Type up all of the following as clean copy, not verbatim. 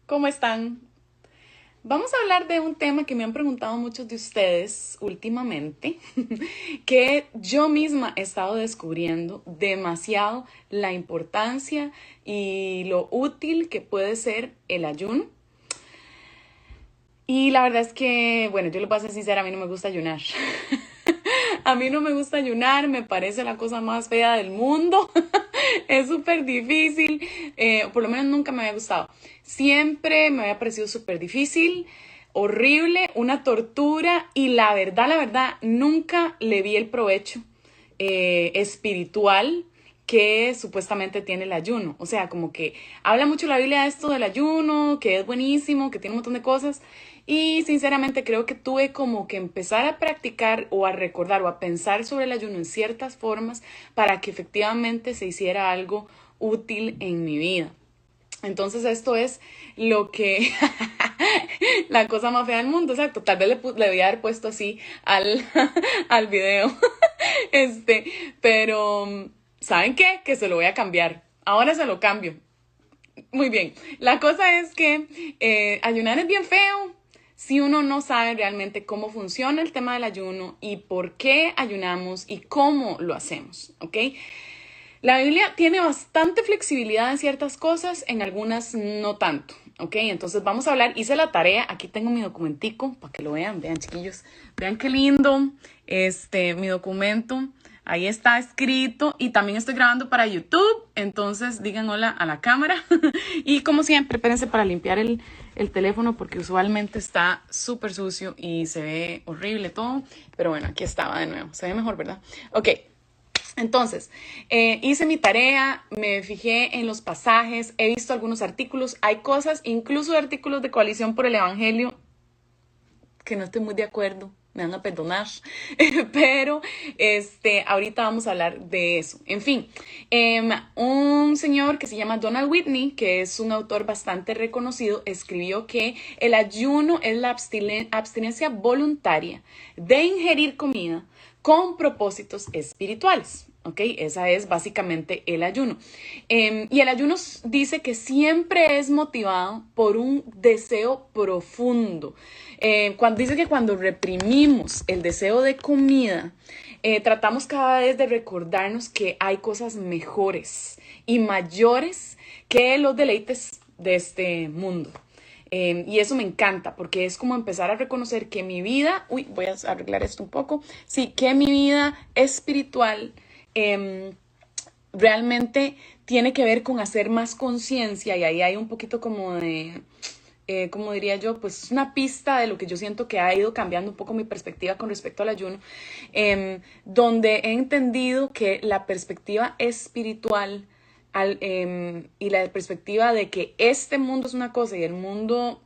¿Cómo están? Vamos a hablar de un tema que me han preguntado muchos de ustedes últimamente, que yo misma he estado descubriendo demasiado la importancia y lo útil que puede ser el ayuno. Y la verdad es que, bueno, yo les voy a ser sincera, a mí no me gusta ayunar. A mí no me gusta ayunar, me parece la cosa más fea del mundo. Es súper difícil, por lo menos nunca me había gustado. Siempre me había parecido súper difícil, horrible, una tortura y la verdad, nunca le vi el provecho espiritual que supuestamente tiene el ayuno. O sea, como que habla mucho la Biblia de esto del ayuno, que es buenísimo, que tiene un montón de cosas. Y sinceramente creo que tuve como que empezar a practicar o a recordar o a pensar sobre el ayuno en ciertas formas para que efectivamente se hiciera algo útil en mi vida. Entonces esto es lo que la cosa más fea del mundo, exacto. Tal vez le debía haber puesto así al video. Este, pero ¿saben qué? Que se lo voy a cambiar. Ahora se lo cambio. Muy bien. La cosa es que ayunar es bien feo si uno no sabe realmente cómo funciona el tema del ayuno y por qué ayunamos y cómo lo hacemos, ¿ok? La Biblia tiene bastante flexibilidad en ciertas cosas, en algunas no tanto, ¿ok? Entonces vamos a hablar, hice la tarea, aquí tengo mi documentico para que lo vean chiquillos, vean qué lindo, mi documento, ahí está escrito y también estoy grabando para YouTube, entonces digan hola a la cámara y como siempre, espérense para limpiar el teléfono porque usualmente está súper sucio y se ve horrible todo, pero bueno, aquí estaba de nuevo, se ve mejor, ¿verdad? Ok. Entonces, hice mi tarea, me fijé en los pasajes, he visto algunos artículos, hay cosas, incluso artículos de Coalición por el Evangelio, que no estoy muy de acuerdo, me van a perdonar, pero ahorita vamos a hablar de eso. En fin, un señor que se llama Donald Whitney, que es un autor bastante reconocido, escribió que el ayuno es la abstinencia voluntaria de ingerir comida con propósitos espirituales. ¿Ok? Esa es básicamente el ayuno. Y el ayuno dice que siempre es motivado por un deseo profundo. Dice que cuando reprimimos el deseo de comida, tratamos cada vez de recordarnos que hay cosas mejores y mayores que los deleites de este mundo. Y eso me encanta porque es como empezar a reconocer que mi vida, voy a arreglar esto un poco, sí, que mi vida espiritual realmente tiene que ver con hacer más conciencia y ahí hay un poquito como de, como diría yo, pues una pista de lo que yo siento que ha ido cambiando un poco mi perspectiva con respecto al ayuno, donde he entendido que la perspectiva espiritual y la perspectiva de que este mundo es una cosa y el mundo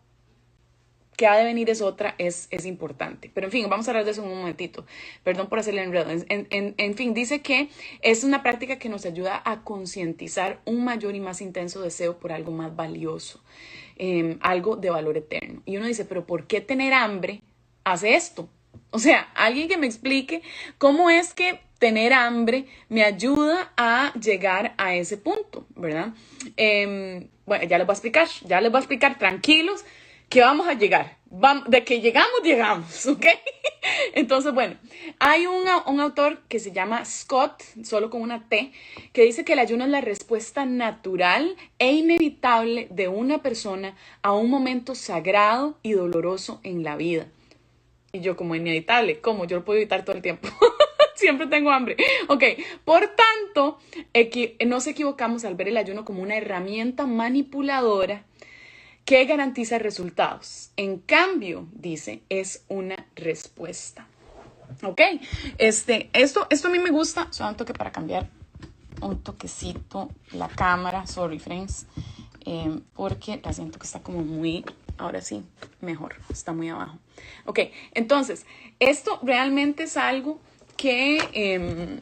que ha de venir es otra, es importante. Pero en fin, vamos a hablar de eso en un momentito. Perdón por hacerle enredo. En fin, dice que es una práctica que nos ayuda a concientizar un mayor y más intenso deseo por algo más valioso, algo de valor eterno. Y uno dice, pero ¿por qué tener hambre hace esto? O sea, alguien que me explique cómo es que tener hambre me ayuda a llegar a ese punto, ¿verdad? Bueno, ya les voy a explicar, tranquilos, que vamos a llegar. De que llegamos, ¿ok? Entonces, bueno, hay un autor que se llama Scott, solo con una T, que dice que el ayuno es la respuesta natural e inevitable de una persona a un momento sagrado y doloroso en la vida. Y yo como inevitable, ¿cómo? Yo lo puedo evitar todo el tiempo. Siempre tengo hambre. Ok, por tanto, nos equivocamos al ver el ayuno como una herramienta manipuladora que garantiza resultados. En cambio, dice, es una respuesta. Ok, esto a mí me gusta. Solo un toque para cambiar un toquecito la cámara. Sorry, friends. Porque la siento que está como muy, ahora sí, mejor, está muy abajo. Ok, entonces, esto realmente es algo que,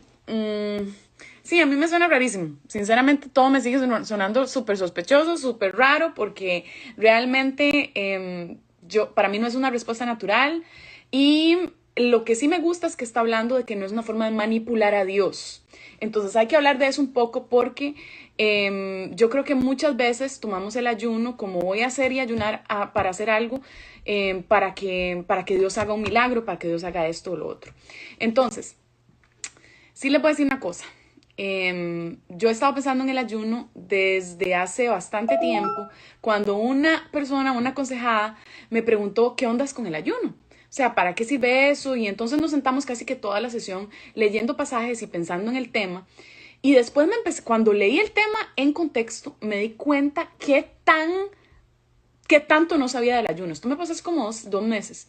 sí, a mí me suena rarísimo. Sinceramente, todo me sigue sonando súper sospechoso, súper raro, porque realmente para mí no es una respuesta natural y lo que sí me gusta es que está hablando de que no es una forma de manipular a Dios. Entonces hay que hablar de eso un poco porque yo creo que muchas veces tomamos el ayuno como voy a hacer y ayunar para hacer algo, para que Dios haga un milagro, para que Dios haga esto o lo otro. Entonces, sí les voy a decir una cosa. Yo he estado pensando en el ayuno desde hace bastante tiempo, cuando una persona, una aconsejada, me preguntó qué ondas con el ayuno. O sea, ¿para qué sirve eso? Y entonces nos sentamos casi que toda la sesión leyendo pasajes y pensando en el tema. Y después cuando leí el tema en contexto, me di cuenta qué tanto no sabía del ayuno. Esto me pasó hace como dos meses,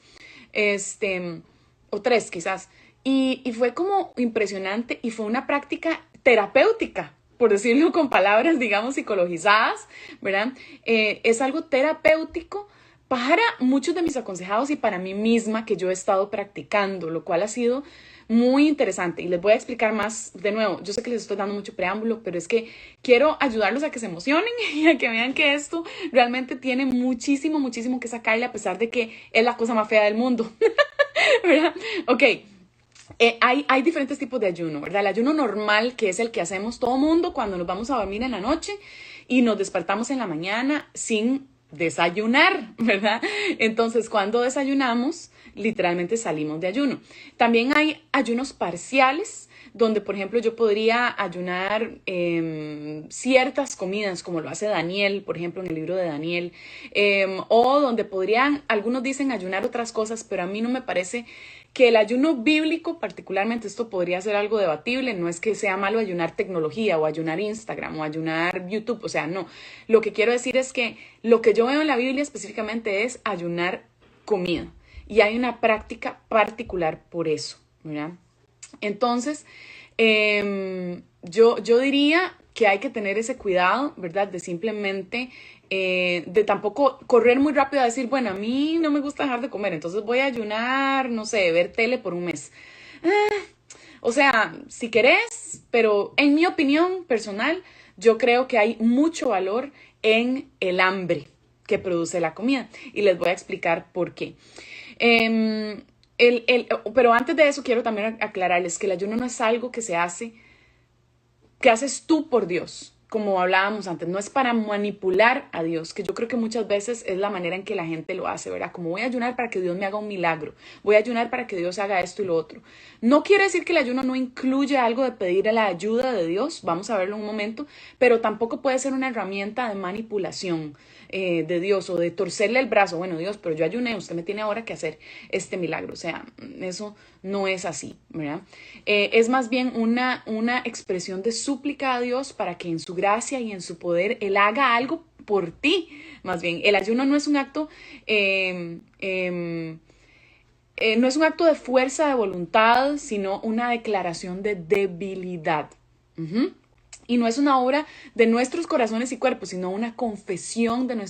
o tres quizás. Y fue como impresionante y fue una práctica terapéutica, por decirlo con palabras, digamos, psicologizadas, ¿verdad? Es algo terapéutico para muchos de mis aconsejados y para mí misma que yo he estado practicando, lo cual ha sido muy interesante. Y les voy a explicar más de nuevo. Yo sé que les estoy dando mucho preámbulo, pero es que quiero ayudarlos a que se emocionen y a que vean que esto realmente tiene muchísimo, muchísimo que sacarle a pesar de que es la cosa más fea del mundo, ¿verdad? Ok. Hay diferentes tipos de ayuno, ¿verdad? El ayuno normal, que es el que hacemos todo mundo cuando nos vamos a dormir en la noche y nos despertamos en la mañana sin desayunar, ¿verdad? Entonces, cuando desayunamos, literalmente salimos de ayuno. También hay ayunos parciales, donde, por ejemplo, yo podría ayunar ciertas comidas, como lo hace Daniel, por ejemplo, en el libro de Daniel, o donde podrían, algunos dicen ayunar otras cosas, pero a mí no me parece que el ayuno bíblico, particularmente, esto podría ser algo debatible, no es que sea malo ayunar tecnología o ayunar Instagram o ayunar YouTube, o sea, no. Lo que quiero decir es que lo que yo veo en la Biblia específicamente es ayunar comida y hay una práctica particular por eso, ¿verdad? Entonces, yo diría que hay que tener ese cuidado, ¿verdad? De simplemente, de tampoco correr muy rápido a decir, bueno, a mí no me gusta dejar de comer, entonces voy a ayunar, no sé, ver tele por un mes. O sea, si querés, pero en mi opinión personal, yo creo que hay mucho valor en el hambre que produce la comida. Y les voy a explicar por qué. Pero antes de eso quiero también aclararles que el ayuno no es algo que que haces tú por Dios, como hablábamos antes, no es para manipular a Dios, que yo creo que muchas veces es la manera en que la gente lo hace, ¿verdad? Como voy a ayunar para que Dios me haga un milagro, voy a ayunar para que Dios haga esto y lo otro. No quiere decir que el ayuno no incluye algo de pedir la ayuda de Dios, vamos a verlo en un momento, pero tampoco puede ser una herramienta de manipulación de Dios o de torcerle el brazo. Bueno, Dios, pero yo ayuné, usted me tiene ahora que hacer este milagro. O sea, eso no es así, ¿verdad? Es más bien una expresión de súplica a Dios para que en su gracia y en su poder Él haga algo por ti. Más bien, el ayuno no es un acto, no es un acto de fuerza de voluntad, sino una declaración de debilidad. Y no es una obra de nuestros corazones y cuerpos, sino una confesión de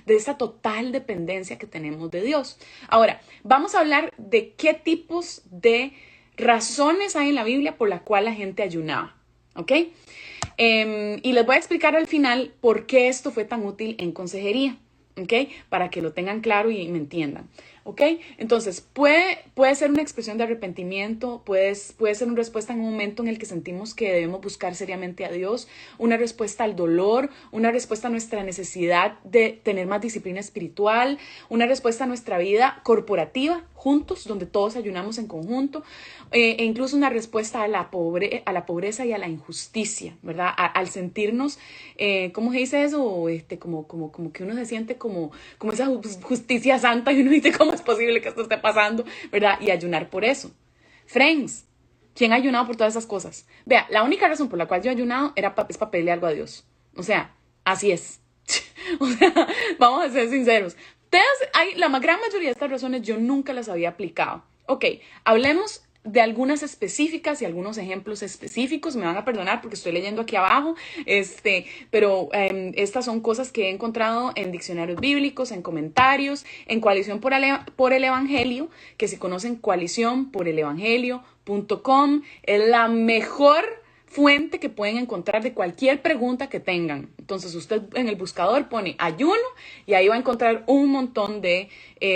esa total dependencia que tenemos de Dios. Ahora, vamos a hablar de qué tipos de razones hay en la Biblia por la cual la gente ayunaba, ¿ok? Y les voy a explicar al final por qué esto fue tan útil en consejería, ¿ok? Para que lo tengan claro y me entiendan, ¿ok? Entonces, puede ser una expresión de arrepentimiento, puede ser una respuesta en un momento en el que sentimos que debemos buscar seriamente a Dios, una respuesta al dolor, una respuesta a nuestra necesidad de tener más disciplina espiritual, una respuesta a nuestra vida corporativa, juntos, donde todos ayunamos en conjunto, e incluso una respuesta a la pobreza y a la injusticia, ¿verdad? Al sentirnos, ¿cómo se dice eso? Como que uno se siente como esa justicia santa y uno dice, ¿cómo es posible que esto esté pasando? ¿Verdad? Y ayunar por eso. Friends, ¿quién ha ayunado por todas esas cosas? Vea, la única razón por la cual yo he ayunado es para pedirle algo a Dios. O sea, así es. O sea, vamos a ser sinceros. La gran mayoría de estas razones yo nunca las había aplicado. Ok, hablemos de algunas específicas y algunos ejemplos específicos. Me van a perdonar porque estoy leyendo aquí abajo, pero estas son cosas que he encontrado en diccionarios bíblicos, en comentarios, en Coalición por el Evangelio, que si conocen coaliciónporelevangelio.com, es la mejor fuente que pueden encontrar de cualquier pregunta que tengan. Entonces usted en el buscador pone ayuno y ahí va a encontrar un montón de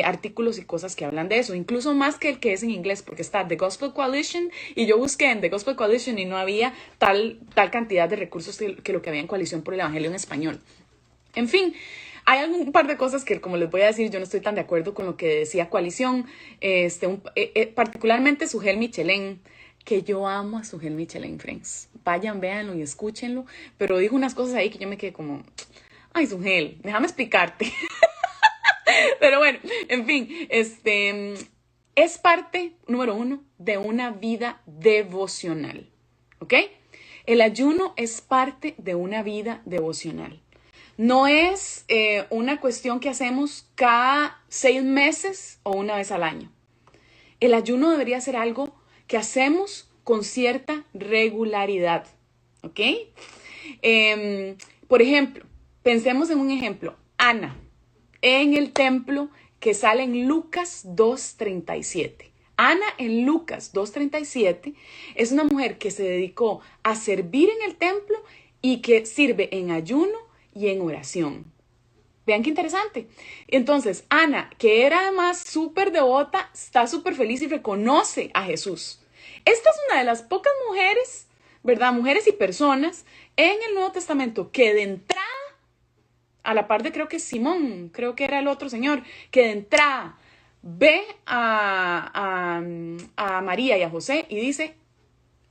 artículos y cosas que hablan de eso, incluso más que el que es en inglés, porque está The Gospel Coalition y yo busqué en The Gospel Coalition y no había tal cantidad de recursos que lo que había en Coalición por el Evangelio en Español. En fin, hay un par de cosas que, como les voy a decir, yo no estoy tan de acuerdo con lo que decía Coalición, particularmente Sugel Michelén, que yo amo a Sugel Michelén, friends. Vayan, véanlo y escúchenlo, pero dijo unas cosas ahí que yo me quedé como, ay, Sugel, déjame explicarte. Pero bueno, en fin, es parte, número 1, de una vida devocional, ¿ok? El ayuno es parte de una vida devocional. No es una cuestión que hacemos cada 6 meses o una vez al año. El ayuno debería ser algo que hacemos con cierta regularidad, ¿ok? Por ejemplo, pensemos en un ejemplo. Ana, en el templo que sale en Lucas 2:37. Ana en Lucas 2:37 es una mujer que se dedicó a servir en el templo y que sirve en ayuno y en oración. Vean qué interesante. Entonces, Ana, que era además súper devota, está súper feliz y reconoce a Jesús. Esta es una de las pocas mujeres, ¿verdad? Mujeres y personas en el Nuevo Testamento que de entrada, a la par de creo que Simón, creo que era el otro señor, que de entrada ve a María y a José y dice,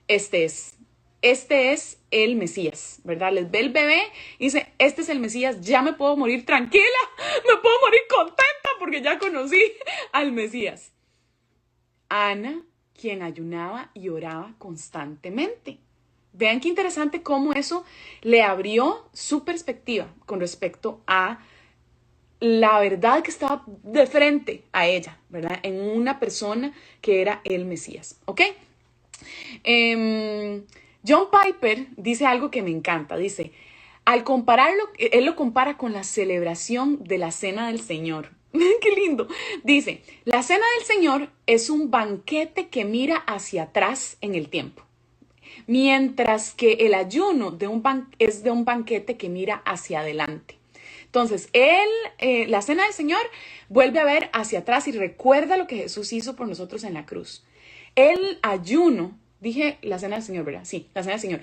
este es el Mesías, ¿verdad? Les ve el bebé y dice, este es el Mesías, ya me puedo morir tranquila, me puedo morir contenta porque ya conocí al Mesías. Ana, quien ayunaba y oraba constantemente. Vean qué interesante cómo eso le abrió su perspectiva con respecto a la verdad que estaba de frente a ella, ¿verdad? En una persona que era el Mesías, ¿ok? John Piper dice algo que me encanta. Dice, al compararlo, él lo compara con la celebración de la Cena del Señor. ¡Qué lindo! Dice, la Cena del Señor es un banquete que mira hacia atrás en el tiempo, mientras que el ayuno es de un banquete que mira hacia adelante. Entonces, la Cena del Señor vuelve a ver hacia atrás y recuerda lo que Jesús hizo por nosotros en la cruz. El ayuno, dije la Cena del Señor, ¿verdad? Sí, la Cena del Señor.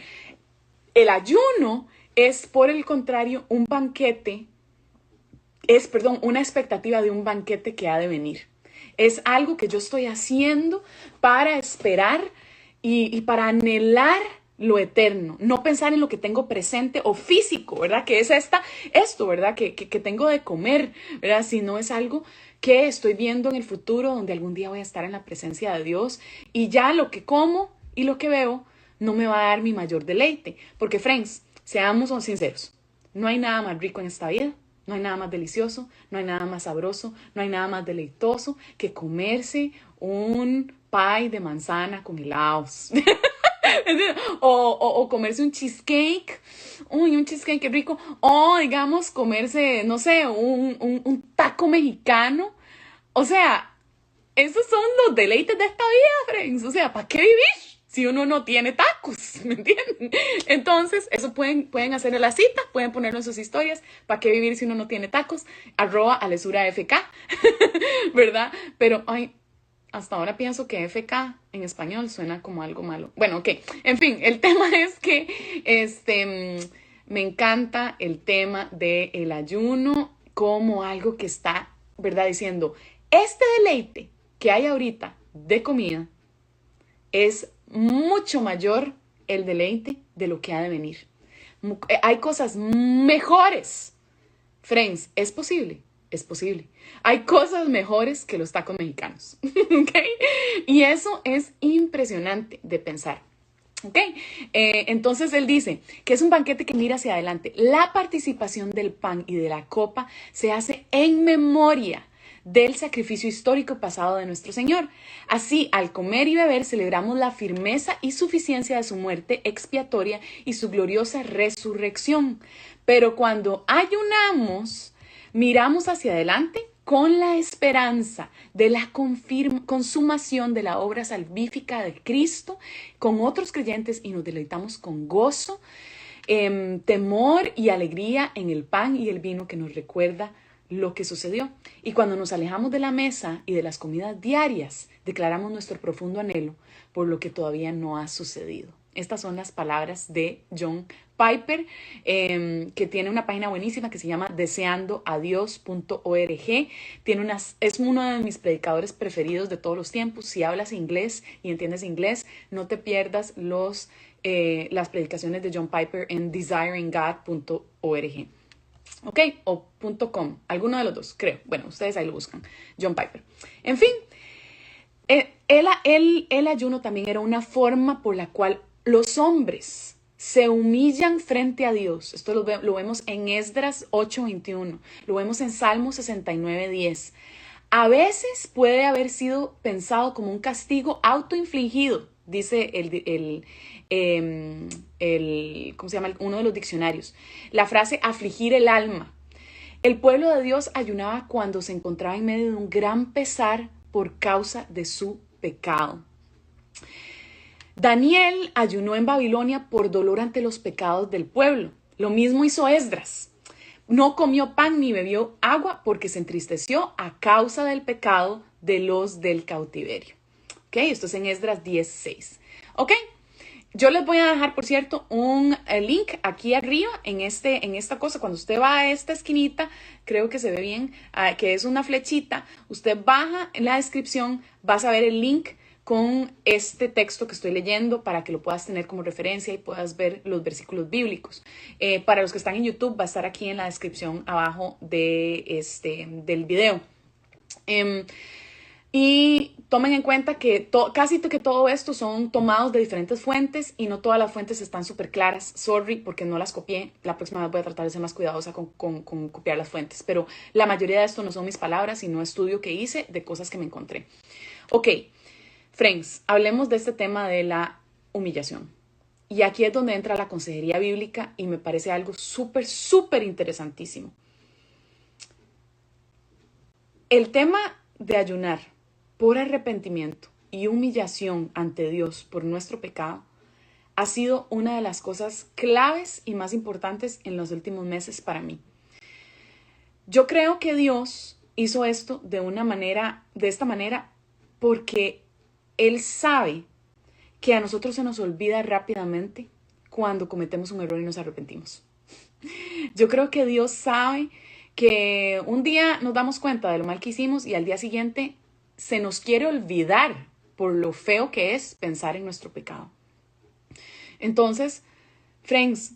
El ayuno es, por el contrario, una expectativa de un banquete que ha de venir. Es algo que yo estoy haciendo para esperar y para anhelar lo eterno, no pensar en lo que tengo presente o físico, ¿verdad? Que es esto, ¿verdad? Que tengo de comer, ¿verdad? Sino es algo que estoy viendo en el futuro, donde algún día voy a estar en la presencia de Dios y ya lo que como y lo que veo no me va a dar mi mayor deleite. Porque, friends, seamos sinceros, no hay nada más rico en esta vida, no hay nada más delicioso, no hay nada más sabroso, no hay nada más deleitoso que comerse un pie de manzana con helados. O comerse un cheesecake. Uy, un cheesecake, qué rico. O, digamos, comerse, no sé, un taco mexicano. O sea, esos son los deleites de esta vida, friends. O sea, ¿para qué vivir si uno no tiene tacos? ¿Me entienden? Entonces, eso pueden hacer en la cita, pueden ponerlo en sus historias. ¿Para qué vivir si uno no tiene tacos? @alesurafk, ¿verdad? Pero, ay, hasta ahora pienso que FK en español suena como algo malo. Bueno, ok. En fin, el tema es que me encanta el tema del ayuno como algo que está, ¿verdad? Diciendo, este deleite que hay ahorita de comida es mucho mayor el deleite de lo que ha de venir. Hay cosas mejores. Friends, ¿es posible? Es posible. Hay cosas mejores que los tacos mexicanos. ¿Ok? Y eso es impresionante de pensar. ¿Ok? Entonces él dice que es un banquete que mira hacia adelante. La participación del pan y de la copa se hace en memoria del sacrificio histórico pasado de nuestro Señor. Así, al comer y beber, celebramos la firmeza y suficiencia de su muerte expiatoria y su gloriosa resurrección. Pero cuando ayunamos, miramos hacia adelante con la esperanza de la consumación de la obra salvífica de Cristo con otros creyentes y nos deleitamos con gozo, temor y alegría en el pan y el vino que nos recuerda lo que sucedió. Y cuando nos alejamos de la mesa y de las comidas diarias, declaramos nuestro profundo anhelo por lo que todavía no ha sucedido. Estas son las palabras de John Piper, que tiene una página buenísima que se llama deseandoadios.org. Es uno de mis predicadores preferidos de todos los tiempos. Si hablas inglés y entiendes inglés, no te pierdas las predicaciones de John Piper en desiringgod.org. ¿Ok? O .com, alguno de los dos, creo. Bueno, ustedes ahí lo buscan. John Piper. En fin, el ayuno también era una forma por la cual los hombres se humillan frente a Dios. Esto lo vemos en Esdras 8:21. Lo vemos en Salmo 69:10. A veces puede haber sido pensado como un castigo autoinfligido, dice ¿cómo se llama? Uno de los diccionarios. La frase afligir el alma. El pueblo de Dios ayunaba cuando se encontraba en medio de un gran pesar por causa de su pecado. Daniel ayunó en Babilonia por dolor ante los pecados del pueblo. Lo mismo hizo Esdras. No comió pan ni bebió agua porque se entristeció a causa del pecado de los del cautiverio. ¿Ok? Esto es en Esdras 10:6. ¿Ok? Yo les voy a dejar, por cierto, un link aquí arriba en esta cosa. Cuando usted va a esta esquinita, creo que se ve bien, que es una flechita. Usted baja en la descripción, vas a ver el link con este texto que estoy leyendo para que lo puedas tener como referencia y puedas ver los versículos bíblicos. Para los que están en YouTube, va a estar aquí en la descripción abajo del video. Y tomen en cuenta que casi que todo esto son tomados de diferentes fuentes y no todas las fuentes están súper claras. Sorry porque no las copié. La próxima vez voy a tratar de ser más cuidadosa con copiar las fuentes. Pero la mayoría de esto no son mis palabras, sino estudio que hice de cosas que me encontré. Ok, friends, hablemos de este tema de la humillación. Y aquí es donde entra la consejería bíblica y me parece algo súper, súper interesantísimo. El tema de ayunar por arrepentimiento y humillación ante Dios por nuestro pecado ha sido una de las cosas claves y más importantes en los últimos meses para mí. Yo creo que Dios hizo esto de esta manera porque Él sabe que a nosotros se nos olvida rápidamente cuando cometemos un error y nos arrepentimos. Yo creo que Dios sabe que un día nos damos cuenta de lo mal que hicimos y al día siguiente se nos quiere olvidar por lo feo que es pensar en nuestro pecado. Entonces, friends,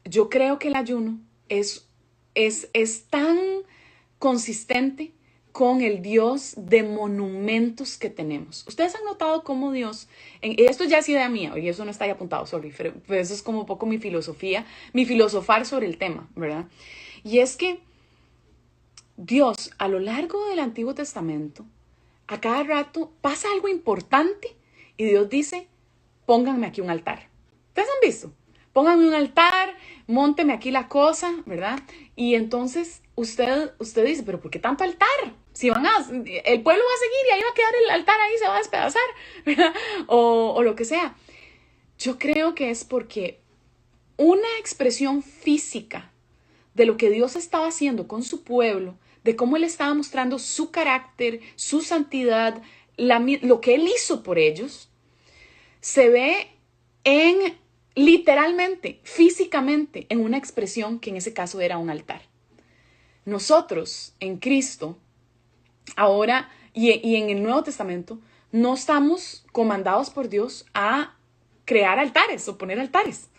yo creo que el ayuno es tan consistente con el Dios de monumentos que tenemos. Ustedes han notado cómo Dios, esto ya es idea mía, y eso no está ahí apuntado, sorry, pero eso es como un poco mi filosofar sobre el tema, ¿verdad? Y es que Dios, a lo largo del Antiguo Testamento, a cada rato pasa algo importante y Dios dice, pónganme aquí un altar. ¿Ustedes han visto? Pónganme un altar, mónteme aquí la cosa, ¿verdad? Y entonces usted dice, ¿pero por qué tanto altar? El pueblo va a seguir y ahí va a quedar el altar, ahí se va a despedazar, ¿verdad? O lo que sea. Yo creo que es porque una expresión física de lo que Dios estaba haciendo con su pueblo, de cómo Él estaba mostrando su carácter, su santidad, lo que Él hizo por ellos, se ve literalmente, físicamente, en una expresión que en ese caso era un altar. Nosotros, en Cristo, ahora y en el Nuevo Testamento, no estamos comandados por Dios a crear altares o poner altares.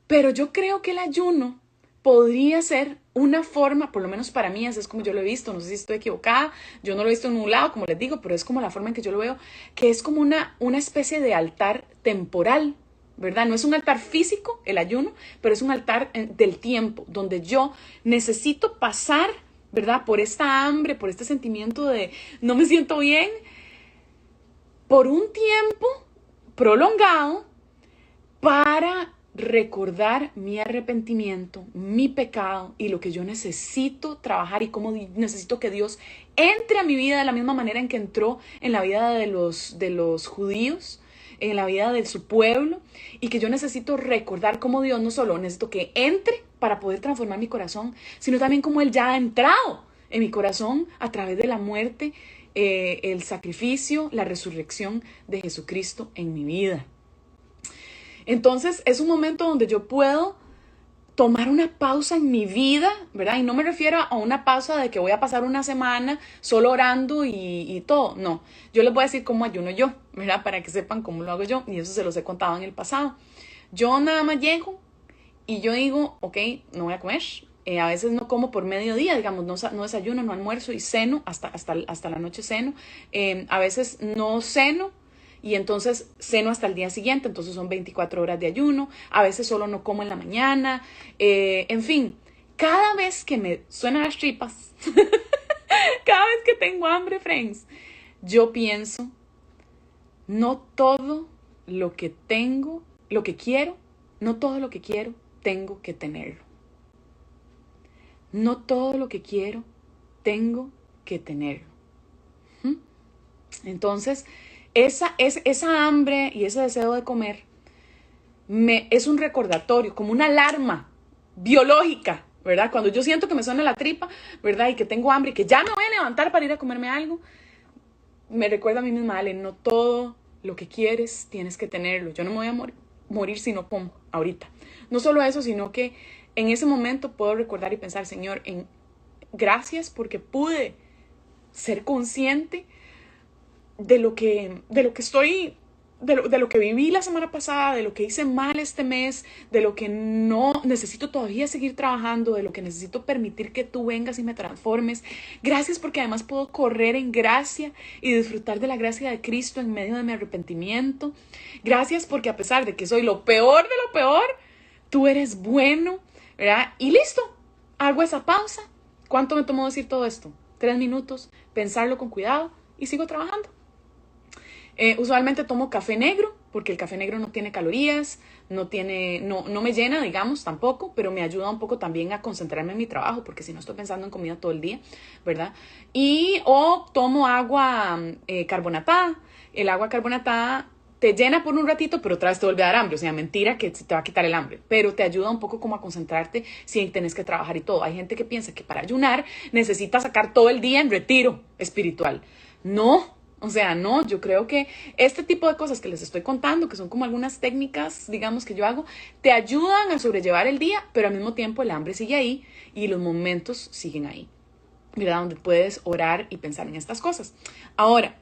Pero yo creo que el ayuno podría ser una forma, por lo menos para mí, así es como yo lo he visto, no sé si estoy equivocada, yo no lo he visto en un lado, como les digo, pero es como la forma en que yo lo veo, que es como una especie de altar temporal, ¿verdad? No es un altar físico, el ayuno, pero es un altar del tiempo, donde yo necesito pasar, ¿verdad? Por esta hambre, por este sentimiento de no me siento bien, por un tiempo prolongado para recordar mi arrepentimiento, mi pecado y lo que yo necesito trabajar y cómo necesito que Dios entre a mi vida de la misma manera en que entró en la vida de los judíos, en la vida de su pueblo, y que yo necesito recordar cómo Dios no solo necesito que entre para poder transformar mi corazón, sino también cómo Él ya ha entrado en mi corazón a través de la muerte, el sacrificio, la resurrección de Jesucristo en mi vida. Entonces es un momento donde yo puedo tomar una pausa en mi vida, ¿verdad? Y no me refiero a una pausa de que voy a pasar una semana solo orando y todo. No, yo les voy a decir cómo ayuno yo, ¿verdad? Para que sepan cómo lo hago yo. Y eso se los he contado en el pasado. Yo nada más llego y yo digo, ok, no voy a comer. A veces no como por mediodía, digamos, no desayuno, no almuerzo y ceno, hasta la noche ceno. A veces no ceno. Y entonces ceno hasta el día siguiente, entonces son 24 horas de ayuno. A veces solo no como en la mañana. En fin, cada vez que me suenan las tripas, cada vez que tengo hambre, friends, yo pienso, no todo lo que tengo, lo que quiero, no todo lo que quiero, tengo que tenerlo. No todo lo que quiero, tengo que tenerlo. Entonces, esa hambre y ese deseo de comer es un recordatorio, como una alarma biológica, ¿verdad? Cuando yo siento que me suena la tripa, ¿verdad? Y que tengo hambre y que ya me voy a levantar para ir a comerme algo, me recuerda a mí misma, Ale, no todo lo que quieres tienes que tenerlo. Yo no me voy a morir si no como ahorita. No solo eso, sino que en ese momento puedo recordar y pensar, Señor, gracias porque pude ser consciente de lo que viví la semana pasada, de lo que hice mal este mes, de lo que no necesito todavía seguir trabajando, de lo que necesito permitir que tú vengas y me transformes. Gracias porque además puedo correr en gracia y disfrutar de la gracia de Cristo en medio de mi arrepentimiento. Gracias porque a pesar de que soy lo peor de lo peor, tú eres bueno, ¿verdad? Y listo, hago esa pausa. ¿Cuánto me tomó decir todo esto? 3 minutos, pensarlo con cuidado y sigo trabajando. Usualmente tomo café negro, porque el café negro no tiene calorías, no me llena, digamos, tampoco, pero me ayuda un poco también a concentrarme en mi trabajo, porque si no estoy pensando en comida todo el día, ¿verdad? O tomo agua carbonatada. El agua carbonatada te llena por un ratito, pero otra vez te vuelve a dar hambre. O sea, mentira que te va a quitar el hambre, pero te ayuda un poco como a concentrarte si tenés que trabajar y todo. Hay gente que piensa que para ayunar necesita sacar todo el día en retiro espiritual. No. O sea, no, yo creo que este tipo de cosas que les estoy contando, que son como algunas técnicas, digamos, que yo hago, te ayudan a sobrellevar el día, pero al mismo tiempo el hambre sigue ahí y los momentos siguen ahí, ¿verdad? Donde puedes orar y pensar en estas cosas. Ahora,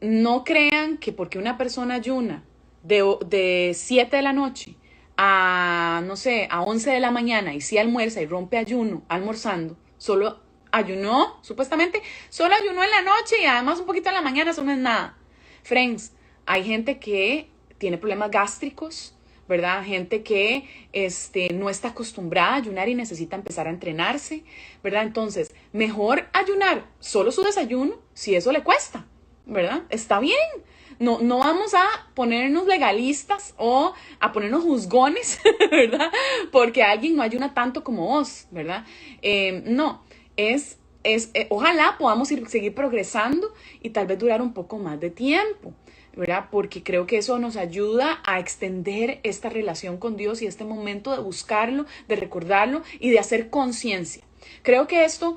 no crean que porque una persona ayuna de 7 de la noche a, no sé, a 11 de la mañana y sí almuerza y rompe ayuno almorzando, solo ayunó, supuestamente, solo ayunó en la noche y además un poquito en la mañana, eso no es nada. Friends, hay gente que tiene problemas gástricos, ¿verdad? Gente que no está acostumbrada a ayunar y necesita empezar a entrenarse, ¿verdad? Entonces, mejor ayunar solo su desayuno si eso le cuesta, ¿verdad? Está bien. No vamos a ponernos legalistas o a ponernos juzgones, ¿verdad? Porque alguien no ayuna tanto como vos, ¿verdad? No. Ojalá podamos seguir progresando y tal vez durar un poco más de tiempo, ¿verdad? Porque creo que eso nos ayuda a extender esta relación con Dios y este momento de buscarlo, de recordarlo y de hacer conciencia. Creo que esto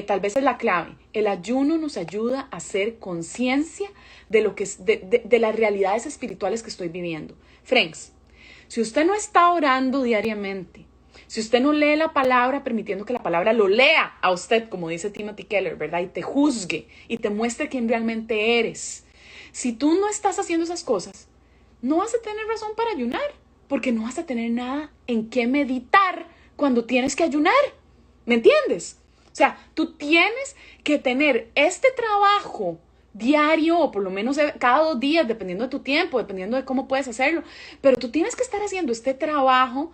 tal vez es la clave. El ayuno nos ayuda a hacer conciencia de las realidades espirituales que estoy viviendo. Friends, si usted no está orando diariamente, si usted no lee la palabra, permitiendo que la palabra lo lea a usted, como dice Timothy Keller, ¿verdad? Y te juzgue y te muestre quién realmente eres. Si tú no estás haciendo esas cosas, no vas a tener razón para ayunar, porque no vas a tener nada en qué meditar cuando tienes que ayunar. ¿Me entiendes? O sea, tú tienes que tener este trabajo diario o por lo menos cada 2 días, dependiendo de tu tiempo, dependiendo de cómo puedes hacerlo. Pero tú tienes que estar haciendo este trabajo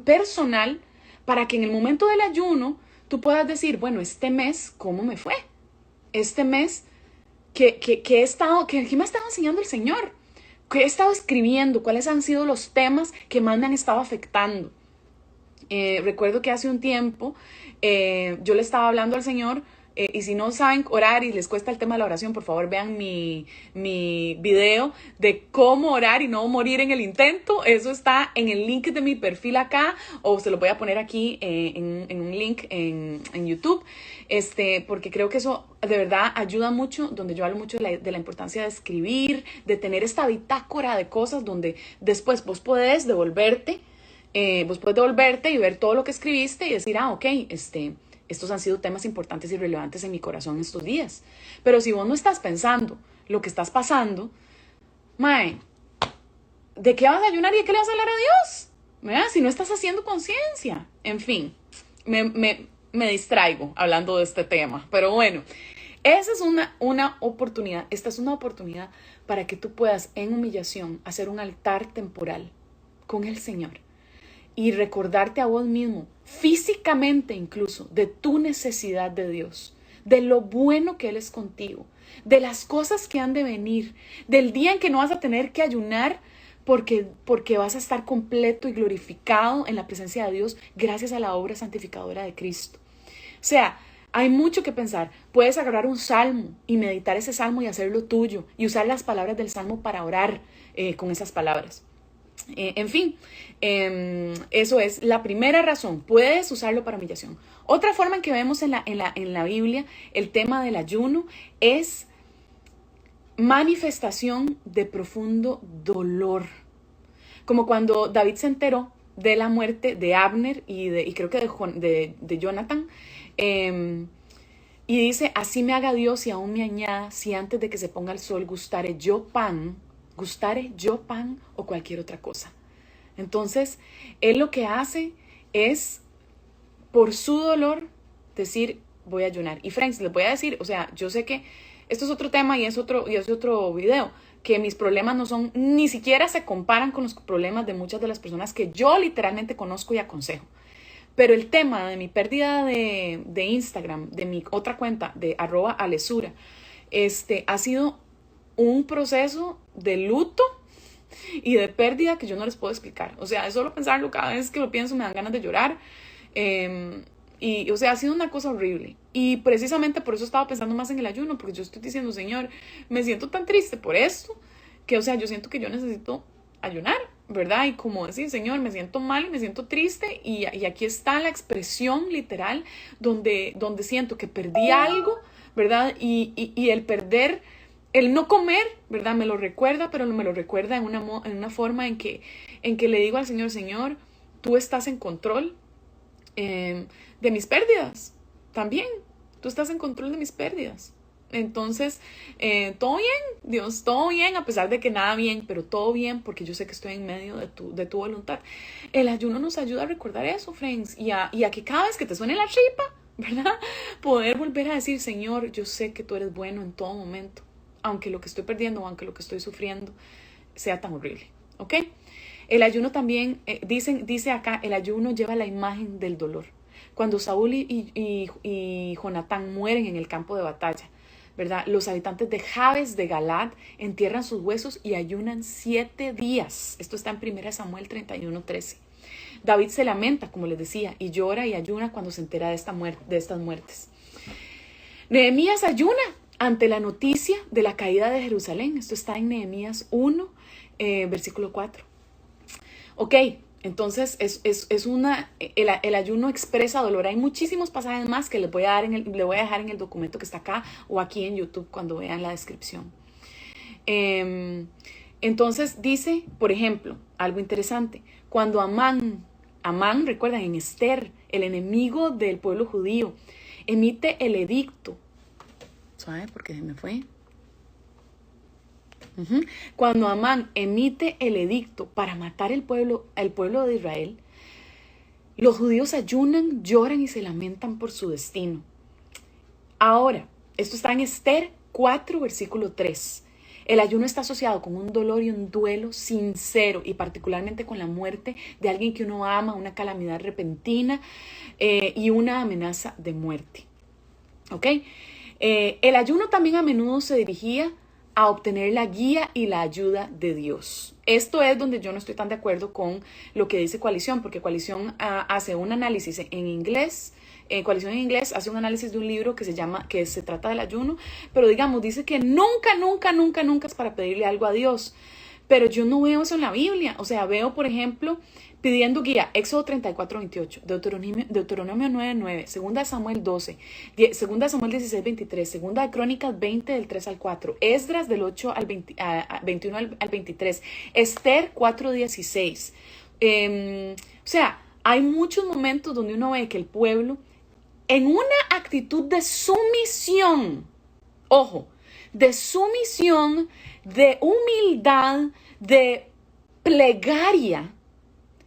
personal para que en el momento del ayuno tú puedas decir, bueno, este mes, ¿cómo me fue? Este mes, ¿qué me ha estado enseñando el Señor? ¿Qué he estado escribiendo? ¿Cuáles han sido los temas que más me han estado afectando? Recuerdo que hace un tiempo yo le estaba hablando al Señor, y si no saben orar y les cuesta el tema de la oración, por favor vean mi video de cómo orar y no morir en el intento. Eso está en el link de mi perfil acá, o se lo voy a poner aquí en un link en YouTube, porque creo que eso de verdad ayuda mucho, donde yo hablo mucho de la importancia de escribir, de tener esta bitácora de cosas donde después vos podés devolverte y ver todo lo que escribiste y decir, ok, estos han sido temas importantes y relevantes en mi corazón estos días. Pero si vos no estás pensando lo que estás pasando, mae, ¿de qué vas a ayunar y de qué le vas a hablar a Dios? ¿Verdad? Si no estás haciendo conciencia. En fin, me distraigo hablando de este tema. Pero bueno, esa es una oportunidad. Esta es una oportunidad para que tú puedas en humillación hacer un altar temporal con el Señor. Y recordarte a vos mismo, físicamente incluso, de tu necesidad de Dios, de lo bueno que Él es contigo, de las cosas que han de venir, del día en que no vas a tener que ayunar porque vas a estar completo y glorificado en la presencia de Dios gracias a la obra santificadora de Cristo. O sea, hay mucho que pensar. Puedes agarrar un salmo y meditar ese salmo y hacerlo tuyo y usar las palabras del salmo para orar con esas palabras. En fin, eso es la primera razón. Puedes usarlo para humillación. Otra forma en que vemos en la Biblia el tema del ayuno es manifestación de profundo dolor. Como cuando David se enteró de la muerte de Abner y creo que de Jonathan. Y dice, así me haga Dios y aún me añada, si antes de que se ponga el sol gustare yo pan o cualquier otra cosa. Entonces, él lo que hace es, por su dolor, decir, voy a ayunar. Y friends, les voy a decir, o sea, yo sé que esto es otro tema y es otro video, que mis problemas no son, ni siquiera se comparan con los problemas de muchas de las personas que yo literalmente conozco y aconsejo. Pero el tema de mi pérdida de Instagram, de mi otra cuenta, de @alesura, ha sido un proceso de luto y de pérdida que yo no les puedo explicar. O sea, es solo pensarlo, cada vez que lo pienso me dan ganas de llorar. O sea, ha sido una cosa horrible. Y precisamente por eso estaba pensando más en el ayuno, porque yo estoy diciendo, Señor, me siento tan triste por esto, que, o sea, yo siento que yo necesito ayunar, ¿verdad? Y como decir, Señor, me siento mal y me siento triste, y aquí está la expresión literal donde siento que perdí algo, ¿verdad? Y el perder, el no comer, ¿verdad? Me lo recuerda, pero me lo recuerda en una forma en que le digo al Señor, Señor, tú estás en control de mis pérdidas, también, tú estás en control de mis pérdidas. Entonces, todo bien, Dios, todo bien, a pesar de que nada bien, pero todo bien porque yo sé que estoy en medio de tu voluntad. El ayuno nos ayuda a recordar eso, friends, y a que cada vez que te suene la tripa, ¿verdad? Poder volver a decir, Señor, yo sé que tú eres bueno en todo momento, aunque lo que estoy perdiendo o aunque lo que estoy sufriendo sea tan horrible, ¿ok? El ayuno también, dice acá, el ayuno lleva la imagen del dolor. Cuando Saúl y Jonatán mueren en el campo de batalla, ¿verdad? Los habitantes de Jabes de Galad entierran sus huesos y ayunan 7 días. Esto está en 1 Samuel 31:13. David se lamenta, como les decía, y llora y ayuna cuando se entera de estas muertes. Nehemías ayuna ante la noticia de la caída de Jerusalén. Esto está en Nehemías 1, versículo 4. Ok, entonces el ayuno expresa dolor. Hay muchísimos pasajes más que le voy a dejar en el documento que está acá o aquí en YouTube cuando vean la descripción. Entonces dice, por ejemplo, algo interesante, cuando Amán, recuerdan, en Esther, el enemigo del pueblo judío, emite el edicto. ¿Sabe por qué se me fue? Cuando Amán emite el edicto para matar al pueblo de Israel, los judíos ayunan, lloran y se lamentan por su destino. Ahora, esto está en Esther 4, versículo 3. El ayuno está asociado con un dolor y un duelo sincero, y particularmente con la muerte de alguien que uno ama, una calamidad repentina y una amenaza de muerte. ¿Ok? El ayuno también a menudo se dirigía a obtener la guía y la ayuda de Dios. Esto es donde yo no estoy tan de acuerdo con lo que dice Coalición, porque Coalición hace un análisis en inglés. Coalición en inglés hace un análisis de un libro que se trata del ayuno, pero digamos, dice que nunca, nunca, nunca, nunca es para pedirle algo a Dios. Pero yo no veo eso en la Biblia. O sea, veo, por ejemplo, pidiendo guía, Éxodo 34:28, Deuteronomio 9:9, Segunda de Samuel 12, Segunda de Samuel 16:23, Segunda de Crónicas 20 del 3 al 4, Esdras del 8 al 21 al 23, Esther 4:16. O sea, hay muchos momentos donde uno ve que el pueblo, en una actitud de sumisión, ojo, de sumisión, de humildad, de plegaria,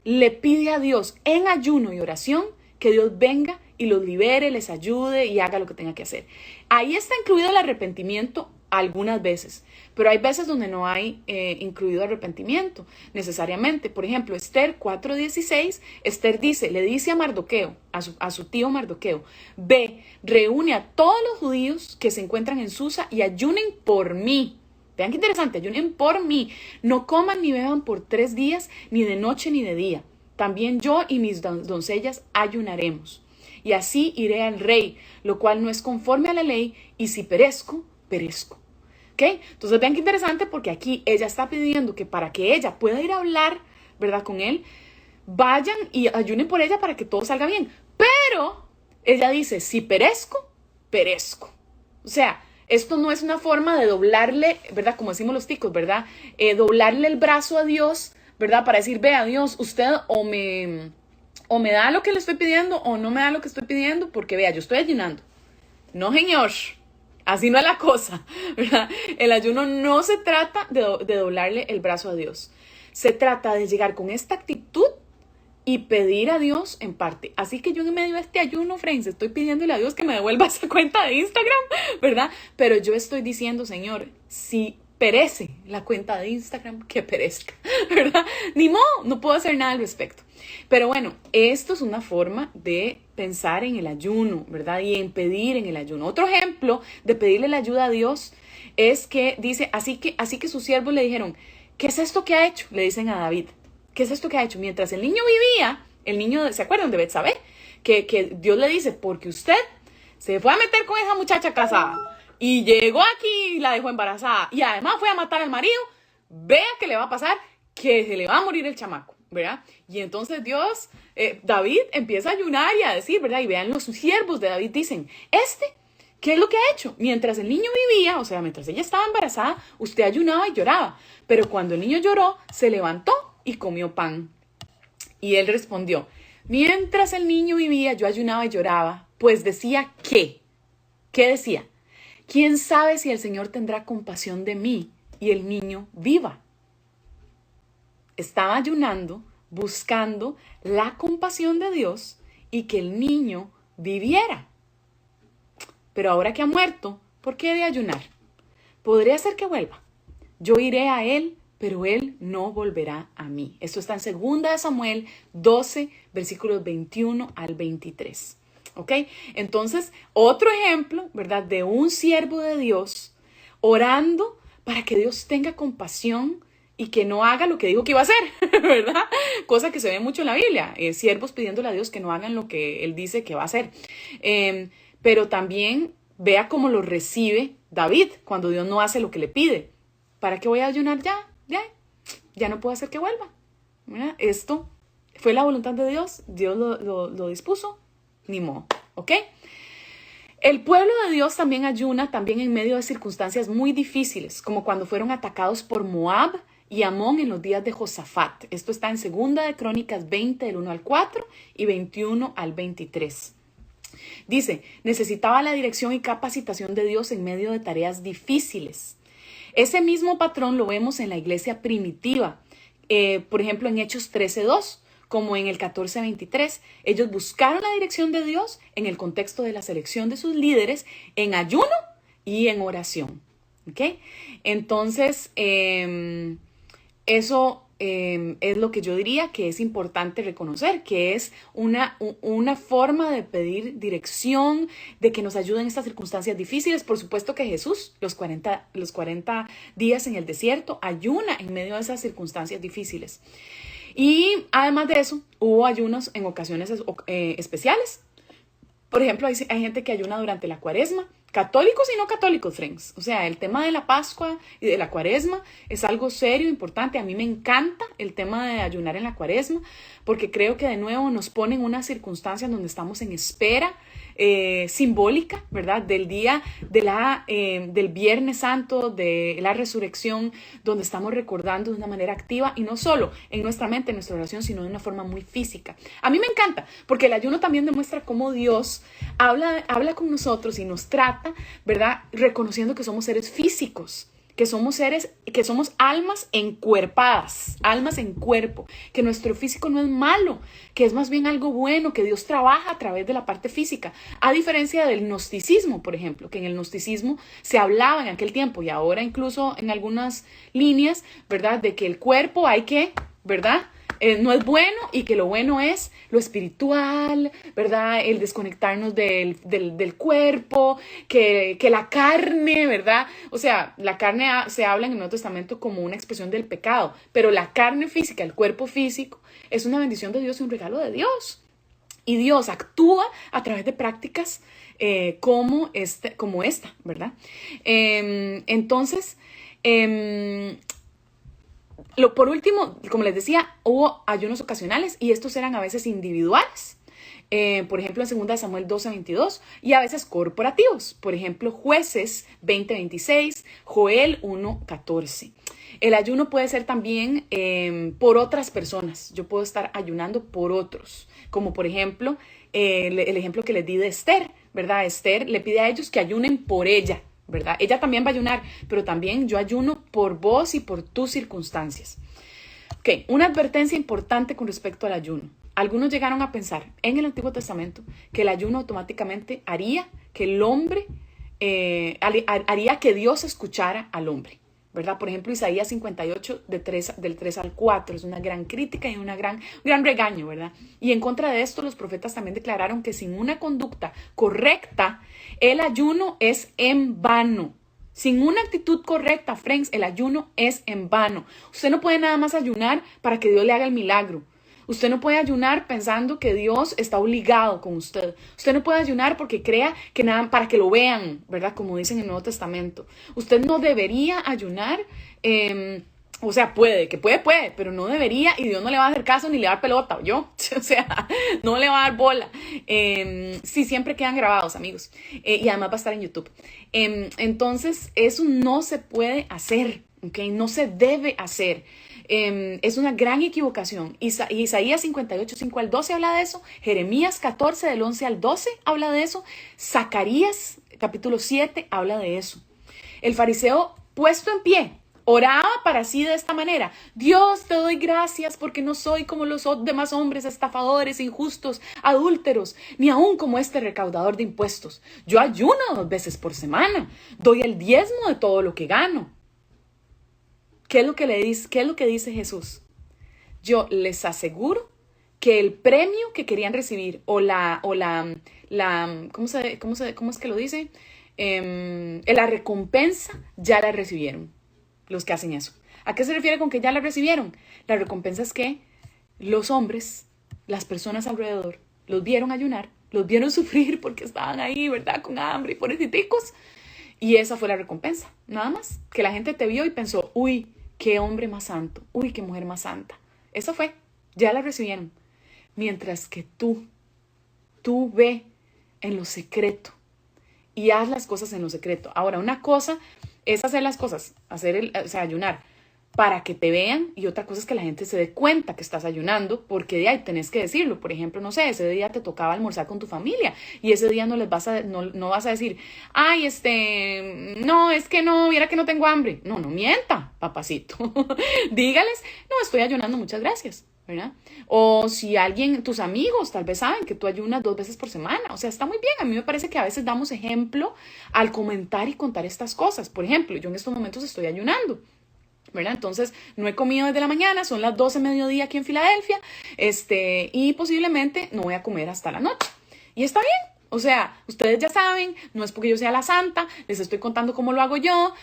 le pide a Dios en ayuno y oración que Dios venga y los libere, les ayude y haga lo que tenga que hacer. Ahí está incluido el arrepentimiento algunas veces, pero hay veces donde no hay incluido arrepentimiento necesariamente. Por ejemplo, Esther 4:16, Esther le dice a Mardoqueo, a su tío Mardoqueo, ve, reúne a todos los judíos que se encuentran en Susa y ayunen por mí. Vean qué interesante, ayunen por mí. No coman ni beban por 3 días, ni de noche ni de día. También yo y mis doncellas ayunaremos. Y así iré al rey, lo cual no es conforme a la ley, y si perezco, perezco. ¿Ok? Entonces vean qué interesante, porque aquí ella está pidiendo que para que ella pueda ir a hablar, ¿verdad?, con él, vayan y ayunen por ella para que todo salga bien. Pero ella dice, si perezco, perezco. O sea, esto no es una forma de doblarle, ¿verdad?, como decimos los ticos, ¿verdad? Doblarle el brazo a Dios, ¿verdad?, para decir, vea, Dios, usted o me da lo que le estoy pidiendo o no me da lo que estoy pidiendo, porque vea, yo estoy ayunando. No, señor. Así no es la cosa, ¿verdad? El ayuno no se trata de doblarle el brazo a Dios. Se trata de llegar con esta actitud y pedir a Dios en parte. Así que yo en medio de este ayuno, friends, estoy pidiéndole a Dios que me devuelva esa cuenta de Instagram, ¿verdad? Pero yo estoy diciendo, Señor, si perece la cuenta de Instagram, que perezca, ¿verdad? Ni modo, no puedo hacer nada al respecto. Pero bueno, esto es una forma de pensar en el ayuno, ¿verdad? Y en pedir en el ayuno. Otro ejemplo de pedirle la ayuda a Dios es que dice, así que sus siervos le dijeron, ¿qué es esto que ha hecho? Le dicen a David, ¿qué es esto que ha hecho? Mientras el niño vivía, ¿se acuerdan de Betsabé? Que Dios le dice, porque usted se fue a meter con esa muchacha casada y llegó aquí y la dejó embarazada y además fue a matar al marido, vea que le va a pasar, que se le va a morir el chamaco, ¿verdad? Y entonces David empieza a ayunar y a decir, ¿verdad? Y vean, los siervos de David dicen, ¿qué es lo que ha hecho? Mientras el niño vivía, o sea, mientras ella estaba embarazada, usted ayunaba y lloraba, pero cuando el niño lloró, se levantó y comió pan. Y él respondió, mientras el niño vivía, yo ayunaba y lloraba, pues decía ¿qué decía? ¿Quién sabe si el Señor tendrá compasión de mí y el niño viva? Estaba ayunando, buscando la compasión de Dios y que el niño viviera. Pero ahora que ha muerto, ¿por qué he de ayunar? Podría ser que vuelva. Yo iré a él, pero él no volverá a mí. Esto está en 2 Samuel 12, versículos 21 al 23. ¿Ok? Entonces, otro ejemplo, ¿verdad?, de un siervo de Dios orando para que Dios tenga compasión y que no haga lo que dijo que iba a hacer, ¿verdad? Cosa que se ve mucho en la Biblia, siervos pidiéndole a Dios que no hagan lo que Él dice que va a hacer. Pero también vea cómo lo recibe David cuando Dios no hace lo que le pide. ¿Para qué voy a ayunar ya? Ya no puedo hacer que vuelva, ¿verdad? Esto fue la voluntad de Dios, Dios lo dispuso, ni modo, ¿ok? El pueblo de Dios también ayuna, también en medio de circunstancias muy difíciles, como cuando fueron atacados por Moab y Amón en los días de Josafat. Esto está en 2 de Crónicas 20, del 1 al 4 y 21 al 23. Dice, necesitaba la dirección y capacitación de Dios en medio de tareas difíciles. Ese mismo patrón lo vemos en la iglesia primitiva, por ejemplo en Hechos 13:2, como en el 14:23. Ellos buscaron la dirección de Dios en el contexto de la selección de sus líderes en ayuno y en oración. ¿Ok? Entonces, eso es lo que yo diría que es importante reconocer, que es una forma de pedir dirección, de que nos ayuden en estas circunstancias difíciles. Por supuesto que Jesús, los 40 días en el desierto, ayuna en medio de esas circunstancias difíciles. Y además de eso, hubo ayunos en ocasiones especiales. Por ejemplo, hay gente que ayuna durante la Cuaresma, católicos y no católicos, friends. O sea, el tema de la Pascua y de la Cuaresma es algo serio, importante. A mí me encanta el tema de ayunar en la Cuaresma, porque creo que de nuevo nos pone en una circunstancia donde estamos en espera simbólica, ¿verdad? Del día del Viernes Santo, de la resurrección, donde estamos recordando de una manera activa y no solo en nuestra mente, en nuestra oración, sino de una forma muy física. A mí me encanta, porque el ayuno también demuestra cómo Dios habla con nosotros y nos trata, ¿verdad? Reconociendo que somos seres físicos, que somos almas encuerpadas, almas en cuerpo, que nuestro físico no es malo, que es más bien algo bueno, que Dios trabaja a través de la parte física, a diferencia del gnosticismo, por ejemplo, que en el gnosticismo se hablaba en aquel tiempo y ahora incluso en algunas líneas, ¿verdad?, de que el cuerpo hay que, ¿verdad?, no es bueno y que lo bueno es lo espiritual, ¿verdad? El desconectarnos del cuerpo, que la carne, ¿verdad? O sea, la carne se habla en el Nuevo Testamento como una expresión del pecado, pero la carne física, el cuerpo físico, es una bendición de Dios y un regalo de Dios. Y Dios actúa a través de prácticas como esta, ¿verdad? Entonces, por último, como les decía, hubo ayunos ocasionales y estos eran a veces individuales. Por ejemplo, en 2 Samuel 12:22 y a veces corporativos. Por ejemplo, Jueces 20:26, Joel 1:14. El ayuno puede ser también por otras personas. Yo puedo estar ayunando por otros. Como por ejemplo, el ejemplo que les di de Esther, ¿verdad? Esther le pide a ellos que ayunen por ella, ¿verdad? Ella también va a ayunar, pero también yo ayuno por vos y por tus circunstancias. Ok, una advertencia importante con respecto al ayuno. Algunos llegaron a pensar en el Antiguo Testamento que el ayuno automáticamente haría que el hombre, haría que Dios escuchara al hombre, ¿verdad? Por ejemplo, Isaías 58, del 3 al 4, es una gran crítica y un gran regaño, ¿verdad? Y en contra de esto, los profetas también declararon que sin una conducta correcta, el ayuno es en vano. Sin una actitud correcta, friends, el ayuno es en vano. Usted no puede nada más ayunar para que Dios le haga el milagro. Usted no puede ayunar pensando que Dios está obligado con usted. Usted no puede ayunar porque crea que nada para que lo vean, ¿verdad? Como dicen en el Nuevo Testamento. Usted no debería ayunar, o sea, puede, pero no debería y Dios no le va a hacer caso ni le va a dar pelota, ¿yo? O sea, no le va a dar bola. Sí, siempre quedan grabados, amigos. Y además va a estar en YouTube. Entonces, eso no se puede hacer, ¿ok? No se debe hacer. Es una gran equivocación. Isaías 58, 5 al 12 habla de eso. Jeremías 14, del 11 al 12 habla de eso. Zacarías, capítulo 7, habla de eso. El fariseo puesto en pie oraba para sí de esta manera: Dios, te doy gracias porque no soy como los demás hombres estafadores, injustos, adúlteros, ni aún como este recaudador de impuestos. Yo ayuno 2 veces por semana, doy el diezmo de todo lo que gano. ¿Qué es lo que dice Jesús? Yo les aseguro que el premio que querían recibir ¿cómo es que lo dice? La recompensa ya la recibieron los que hacen eso. ¿A qué se refiere con que ya la recibieron? La recompensa es que los hombres, las personas alrededor, los vieron ayunar, los vieron sufrir porque estaban ahí, ¿verdad? Con hambre y pobreciticos. Y esa fue la recompensa, nada más. Que la gente te vio y pensó: uy, qué hombre más santo, uy, qué mujer más santa. Eso fue, ya la recibieron. Mientras que tú ve en lo secreto y haz las cosas en lo secreto. Ahora, una cosa es hacer las cosas, ayunar para que te vean, y otra cosa es que la gente se dé cuenta que estás ayunando, porque de ahí tenés que decirlo. Por ejemplo, no sé, ese día te tocaba almorzar con tu familia y ese día no vas a decir: ay, no, es que no, viera que no tengo hambre. No mienta, papacito. Dígales: no, estoy ayunando, muchas gracias, ¿verdad? O si tus amigos tal vez saben que tú ayunas 2 veces por semana, o sea, está muy bien. A mí me parece que a veces damos ejemplo al comentar y contar estas cosas. Por ejemplo, yo en estos momentos estoy ayunando, ¿verdad? Entonces, no he comido desde la mañana, son las 12 mediodía aquí en Filadelfia, y posiblemente no voy a comer hasta la noche. Y está bien. O sea, ustedes ya saben, no es porque yo sea la santa, les estoy contando cómo lo hago yo,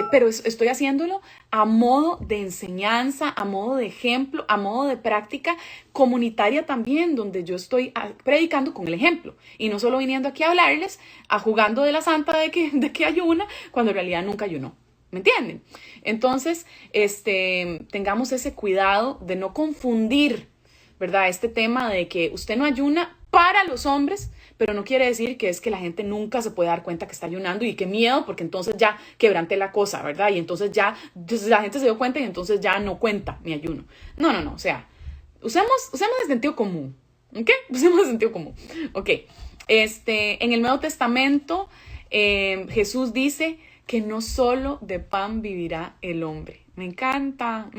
pero estoy haciéndolo a modo de enseñanza, a modo de ejemplo, a modo de práctica comunitaria también, donde yo estoy predicando con el ejemplo. Y no solo viniendo aquí a hablarles, a jugando de la santa de que ayuna, cuando en realidad nunca ayunó. ¿Me entienden? Entonces, tengamos ese cuidado de no confundir, ¿verdad? Este tema de que usted no ayuna para los hombres, pero no quiere decir que es que la gente nunca se puede dar cuenta que está ayunando y qué miedo, porque entonces ya quebranté la cosa, ¿verdad? Y entonces ya la gente se dio cuenta y entonces ya no cuenta mi ayuno. No, no, no, o sea, usemos el sentido común, ¿ok? Usemos el sentido común, ¿ok? En el Nuevo Testamento, Jesús dice que no solo de pan vivirá el hombre. Me encanta,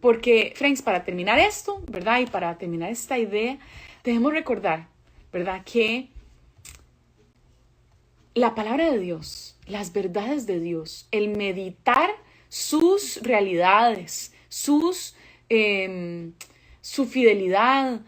porque, friends, para terminar esto, ¿verdad? Y para terminar esta idea, debemos recordar, ¿verdad? Que la palabra de Dios, las verdades de Dios, el meditar sus realidades, su fidelidad,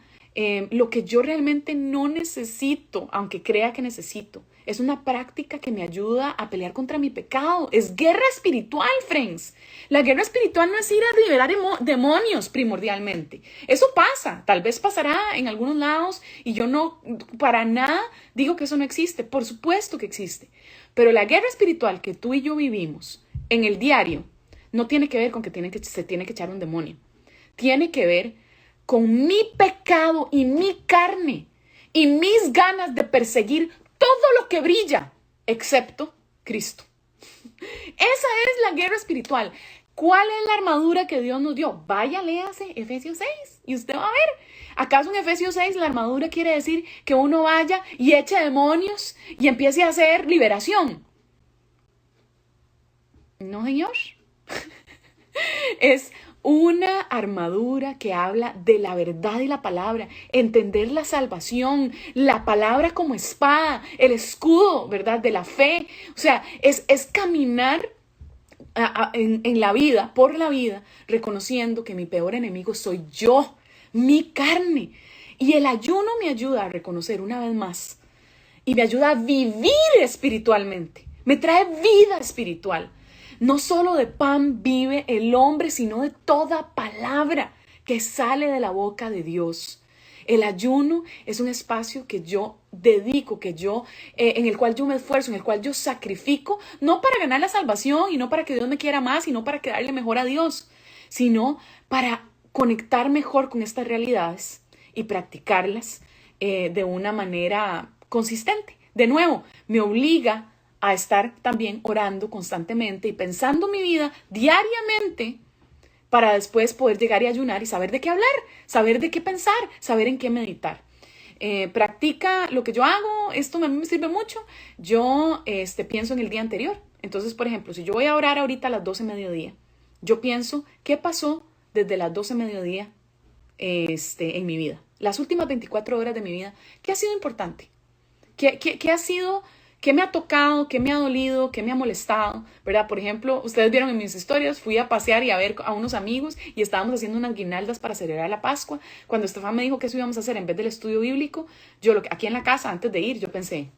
lo que yo realmente no necesito, aunque crea que necesito. Es una práctica que me ayuda a pelear contra mi pecado. Es guerra espiritual, friends. La guerra espiritual no es ir a liberar demonios primordialmente. Eso pasa, tal vez pasará en algunos lados y yo no, para nada digo que eso no existe. Por supuesto que existe. Pero la guerra espiritual que tú y yo vivimos en el diario no tiene que ver con que se tiene que echar un demonio. Tiene que ver con mi pecado y mi carne y mis ganas de perseguir todo lo que brilla, excepto Cristo. Esa es la guerra espiritual. ¿Cuál es la armadura que Dios nos dio? Vaya, léase Efesios 6 y usted va a ver. ¿Acaso en Efesios 6 la armadura quiere decir que uno vaya y eche demonios y empiece a hacer liberación? No, señor. Es una armadura que habla de la verdad y la palabra, entender la salvación, la palabra como espada, el escudo, ¿verdad? De la fe. O sea, es caminar en la vida, por la vida, reconociendo que mi peor enemigo soy yo, mi carne. Y el ayuno me ayuda a reconocer una vez más y me ayuda a vivir espiritualmente. Me trae vida espiritual. No solo de pan vive el hombre, sino de toda palabra que sale de la boca de Dios. El ayuno es un espacio que yo dedico, en el cual yo me esfuerzo, en el cual yo sacrifico, no para ganar la salvación y no para que Dios me quiera más y no para quedarle mejor a Dios, sino para conectar mejor con estas realidades y practicarlas de una manera consistente. De nuevo, me obliga a estar también orando constantemente y pensando mi vida diariamente para después poder llegar y ayunar y saber de qué hablar, saber de qué pensar, saber en qué meditar. Practica lo que yo hago, esto a mí me sirve mucho. Yo pienso en el día anterior. Entonces, por ejemplo, si yo voy a orar ahorita a las 12 mediodía, yo pienso qué pasó desde las 12 mediodía en mi vida. Las últimas 24 horas de mi vida, ¿qué ha sido importante? ¿Qué ha sido? ¿Qué me ha tocado? ¿Qué me ha dolido? ¿Qué me ha molestado? ¿Verdad? Por ejemplo, ustedes vieron en mis historias, fui a pasear y a ver a unos amigos y estábamos haciendo unas guirnaldas para celebrar la Pascua. Cuando Estefan me dijo que eso íbamos a hacer en vez del estudio bíblico, aquí en la casa, antes de ir, yo pensé,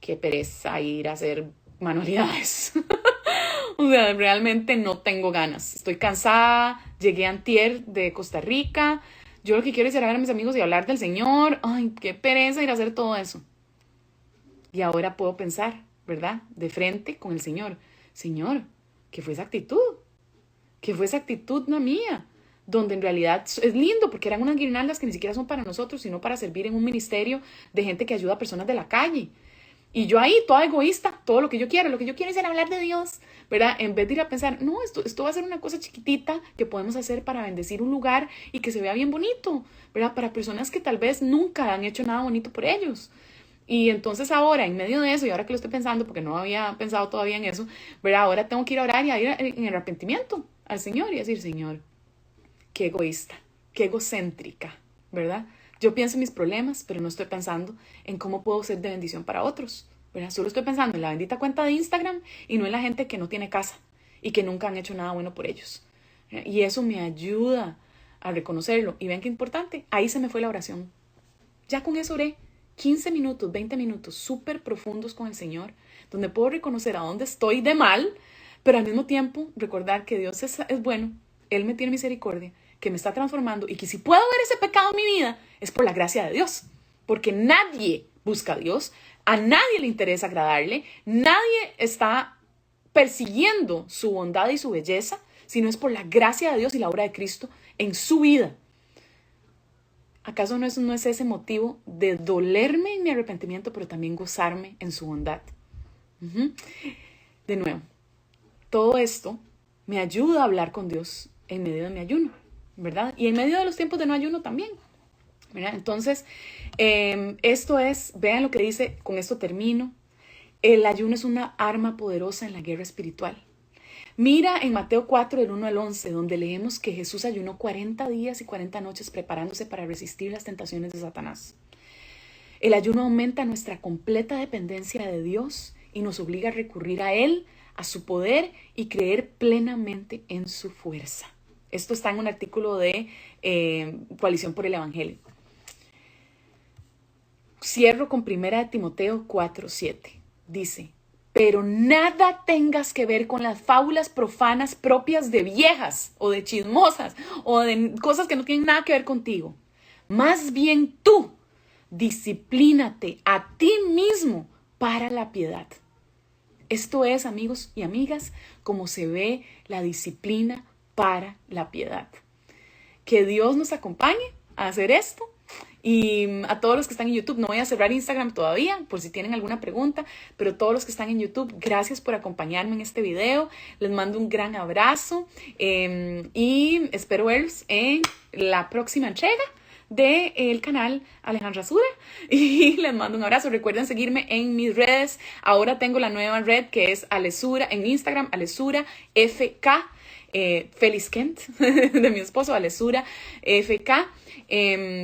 qué pereza ir a hacer manualidades. O sea, realmente no tengo ganas. Estoy cansada, llegué antier de Costa Rica. Yo lo que quiero es ir a ver a mis amigos y hablar del Señor. Ay, qué pereza ir a hacer todo eso. Y ahora puedo pensar, ¿verdad? De frente con el Señor. Señor, ¿qué fue esa actitud? ¿Qué fue esa actitud no mía? Donde en realidad es lindo porque eran unas guirnaldas que ni siquiera son para nosotros, sino para servir en un ministerio de gente que ayuda a personas de la calle. Y yo ahí, toda egoísta, todo lo que yo quiero es ir a hablar de Dios, ¿verdad? En vez de ir a pensar, no, esto va a ser una cosa chiquitita que podemos hacer para bendecir un lugar y que se vea bien bonito, ¿verdad? Para personas que tal vez nunca han hecho nada bonito por ellos. Y entonces ahora, en medio de eso, y ahora que lo estoy pensando, porque no había pensado todavía en eso, ¿verdad? Ahora tengo que ir a orar y a ir en arrepentimiento al Señor y decir, Señor, qué egoísta, qué egocéntrica, ¿verdad? Yo pienso en mis problemas, pero no estoy pensando en cómo puedo ser de bendición para otros, ¿verdad? Solo estoy pensando en la bendita cuenta de Instagram y no en la gente que no tiene casa y que nunca han hecho nada bueno por ellos. Y eso me ayuda a reconocerlo. Y vean qué importante, ahí se me fue la oración. Ya con eso oré 15 minutos, 20 minutos súper profundos con el Señor, donde puedo reconocer a dónde estoy de mal, pero al mismo tiempo recordar que Dios es bueno, Él me tiene misericordia, que me está transformando y que si puedo ver ese pecado en mi vida es por la gracia de Dios, porque nadie busca a Dios, a nadie le interesa agradarle, nadie está persiguiendo su bondad y su belleza, sino es por la gracia de Dios y la obra de Cristo en su vida. ¿Acaso no es ese motivo de dolerme en mi arrepentimiento, pero también gozarme en su bondad? De nuevo, todo esto me ayuda a hablar con Dios en medio de mi ayuno, ¿verdad? Y en medio de los tiempos de no ayuno también, ¿verdad? Entonces, esto es, vean lo que dice, con esto termino, el ayuno es una arma poderosa en la guerra espiritual. Mira en Mateo 4, del 1 al 11, donde leemos que Jesús ayunó 40 días y 40 noches preparándose para resistir las tentaciones de Satanás. El ayuno aumenta nuestra completa dependencia de Dios y nos obliga a recurrir a Él, a su poder y creer plenamente en su fuerza. Esto está en un artículo de Coalición por el Evangelio. Cierro con 1 Timoteo 4, 7. Dice: pero nada tengas que ver con las fábulas profanas propias de viejas o de chismosas o de cosas que no tienen nada que ver contigo. Más bien tú, disciplínate a ti mismo para la piedad. Esto es, amigos y amigas, como se ve la disciplina para la piedad. Que Dios nos acompañe a hacer esto. Y a todos los que están en YouTube, no voy a cerrar Instagram todavía, por si tienen alguna pregunta, pero todos los que están en YouTube, gracias por acompañarme en este video. Les mando un gran abrazo y espero verlos en la próxima entrega del canal Alejandra Sura. Y les mando un abrazo. Recuerden seguirme en mis redes. Ahora tengo la nueva red que es Alesura, en Instagram, Alesura FK. Feliz Kent, de mi esposo, Alesura FK,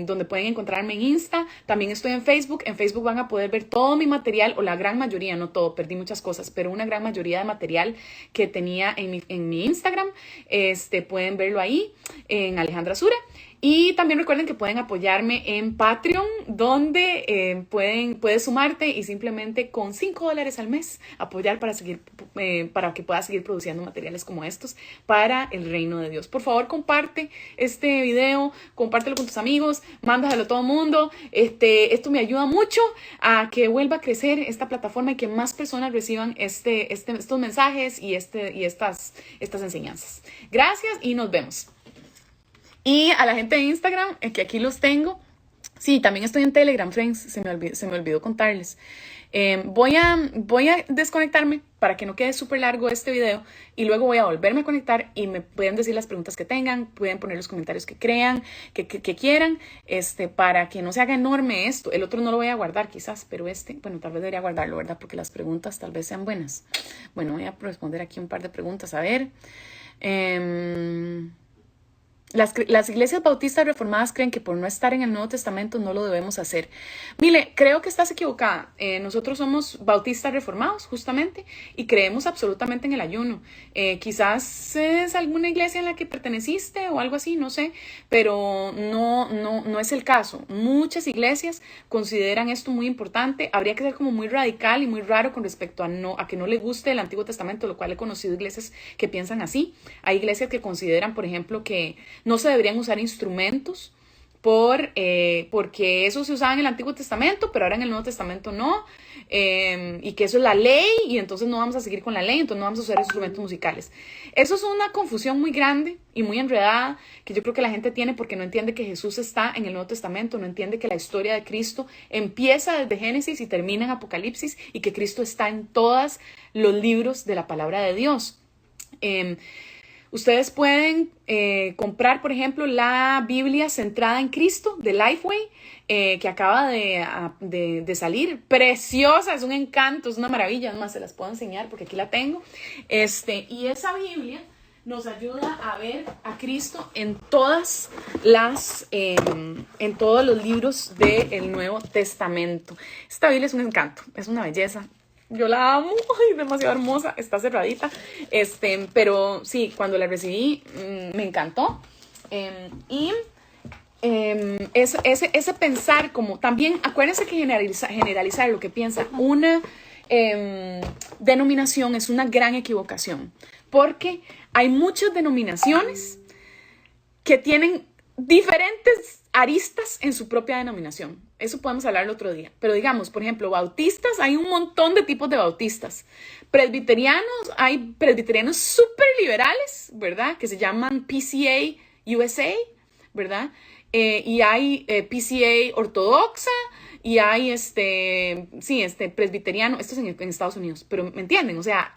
donde pueden encontrarme en Insta. También estoy en Facebook. En Facebook van a poder ver todo mi material, o la gran mayoría, no todo, perdí muchas cosas, pero una gran mayoría de material que tenía en mi Instagram. Pueden verlo ahí, en Alejandra Sura. Y también recuerden que pueden apoyarme en Patreon, donde puedes sumarte y simplemente con $5 al mes apoyar para que puedas seguir produciendo materiales como estos para el reino de Dios. Por favor, comparte este video, compártelo con tus amigos, mándaselo a todo el mundo. Esto me ayuda mucho a que vuelva a crecer esta plataforma y que más personas reciban estos mensajes y estas enseñanzas. Gracias y nos vemos. Y a la gente de Instagram, que aquí los tengo. Sí, también estoy en Telegram, friends. Se me olvidó contarles. Voy a desconectarme para que no quede súper largo este video. Y luego voy a volverme a conectar y me pueden decir las preguntas que tengan. Pueden poner los comentarios que crean, que quieran. Para que no se haga enorme esto. El otro no lo voy a guardar quizás, pero bueno, tal vez debería guardarlo, ¿verdad? Porque las preguntas tal vez sean buenas. Bueno, voy a responder aquí un par de preguntas. A ver. Las iglesias bautistas reformadas creen que por no estar en el Nuevo Testamento no lo debemos hacer. Mire, creo que estás equivocada. Nosotros somos bautistas reformados, justamente, y creemos absolutamente en el ayuno. Quizás es alguna iglesia en la que perteneciste o algo así, no sé, pero no es el caso. Muchas iglesias consideran esto muy importante. Habría que ser como muy radical y muy raro con respecto a que no le guste el Antiguo Testamento, lo cual he conocido iglesias que piensan así. Hay iglesias que consideran, por ejemplo, que no se deberían usar instrumentos porque eso se usaba en el Antiguo Testamento, pero ahora en el Nuevo Testamento no, y que eso es la ley, y entonces no vamos a seguir con la ley, entonces no vamos a usar instrumentos musicales. Eso es una confusión muy grande y muy enredada que yo creo que la gente tiene porque no entiende que Jesús está en el Nuevo Testamento, no entiende que la historia de Cristo empieza desde Génesis y termina en Apocalipsis, y que Cristo está en todos los libros de la palabra de Dios. Ustedes pueden comprar, por ejemplo, la Biblia Centrada en Cristo de Lifeway, que acaba de salir. Preciosa, es un encanto, es una maravilla. Además, se las puedo enseñar porque aquí la tengo. Y esa Biblia nos ayuda a ver a Cristo en todos los libros del Nuevo Testamento. Esta Biblia es un encanto, es una belleza. Yo la amo, ay, demasiado hermosa, está cerradita. Pero sí, cuando la recibí, me encantó. Y ese pensar como también, acuérdense que generalizar lo que piensa una denominación es una gran equivocación, porque hay muchas denominaciones que tienen diferentes aristas en su propia denominación. Eso podemos hablarlo otro día. Pero digamos, por ejemplo, bautistas, hay un montón de tipos de bautistas. Presbiterianos, hay presbiterianos súper liberales, ¿verdad? Que se llaman PCA USA, ¿verdad? Y hay PCA ortodoxa y hay presbiteriano, esto es en Estados Unidos, pero ¿me entienden? O sea,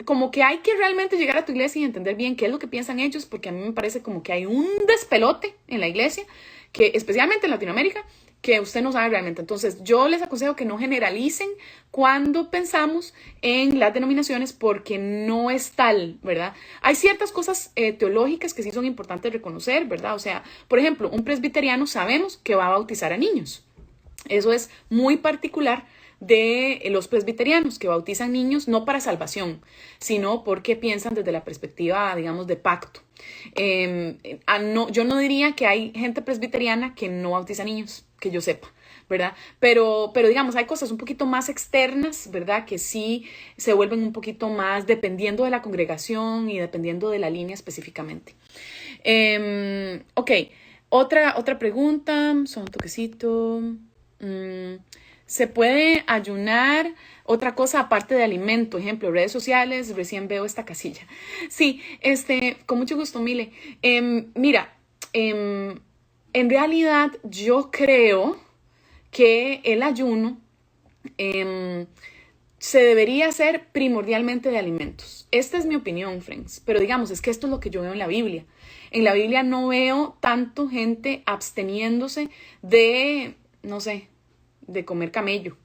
como que hay que realmente llegar a tu iglesia y entender bien qué es lo que piensan ellos, porque a mí me parece como que hay un despelote en la iglesia, que especialmente en Latinoamérica, que usted no sabe realmente. Entonces, yo les aconsejo que no generalicen cuando pensamos en las denominaciones, porque no es tal, ¿verdad? Hay ciertas cosas teológicas que sí son importantes reconocer, ¿verdad? O sea, por ejemplo, un presbiteriano sabemos que va a bautizar a niños. Eso es muy particular de los presbiterianos, que bautizan niños no para salvación, sino porque piensan desde la perspectiva, digamos, de pacto. Yo no diría que hay gente presbiteriana que no bautiza niños, que yo sepa, ¿verdad? Pero digamos, hay cosas un poquito más externas, ¿verdad? Que sí se vuelven un poquito más dependiendo de la congregación y dependiendo de la línea específicamente. Ok, otra pregunta, son un toquecito. ¿Se puede ayunar otra cosa aparte de alimento? Ejemplo, redes sociales, recién veo esta casilla. Sí, con mucho gusto, Mile. Mira, en realidad yo creo que el ayuno se debería hacer primordialmente de alimentos. Esta es mi opinión, friends. Pero digamos, es que esto es lo que yo veo en la Biblia. En la Biblia no veo tanto gente absteniéndose de, no sé, de comer camello.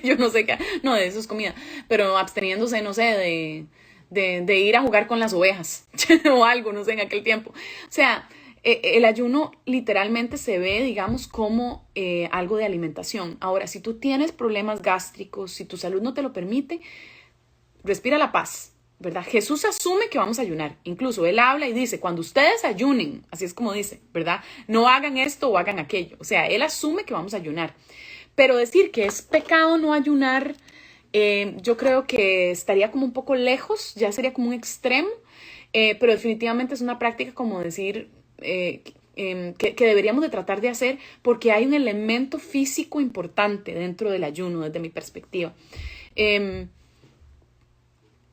Yo no sé qué, no, de eso es comida, pero absteniéndose, no sé, de ir a jugar con las ovejas o algo, no sé, en aquel tiempo. O sea, el ayuno literalmente se ve, digamos, como algo de alimentación. Ahora, si tú tienes problemas gástricos, si tu salud no te lo permite, respira la paz, ¿verdad? Jesús asume que vamos a ayunar. Incluso Él habla y dice, cuando ustedes ayunen, así es como dice, ¿verdad? No hagan esto o hagan aquello. O sea, Él asume que vamos a ayunar. Pero decir que es pecado no ayunar, yo creo que estaría como un poco lejos, ya sería como un extremo, pero definitivamente es una práctica como decir que deberíamos de tratar de hacer, porque hay un elemento físico importante dentro del ayuno, desde mi perspectiva.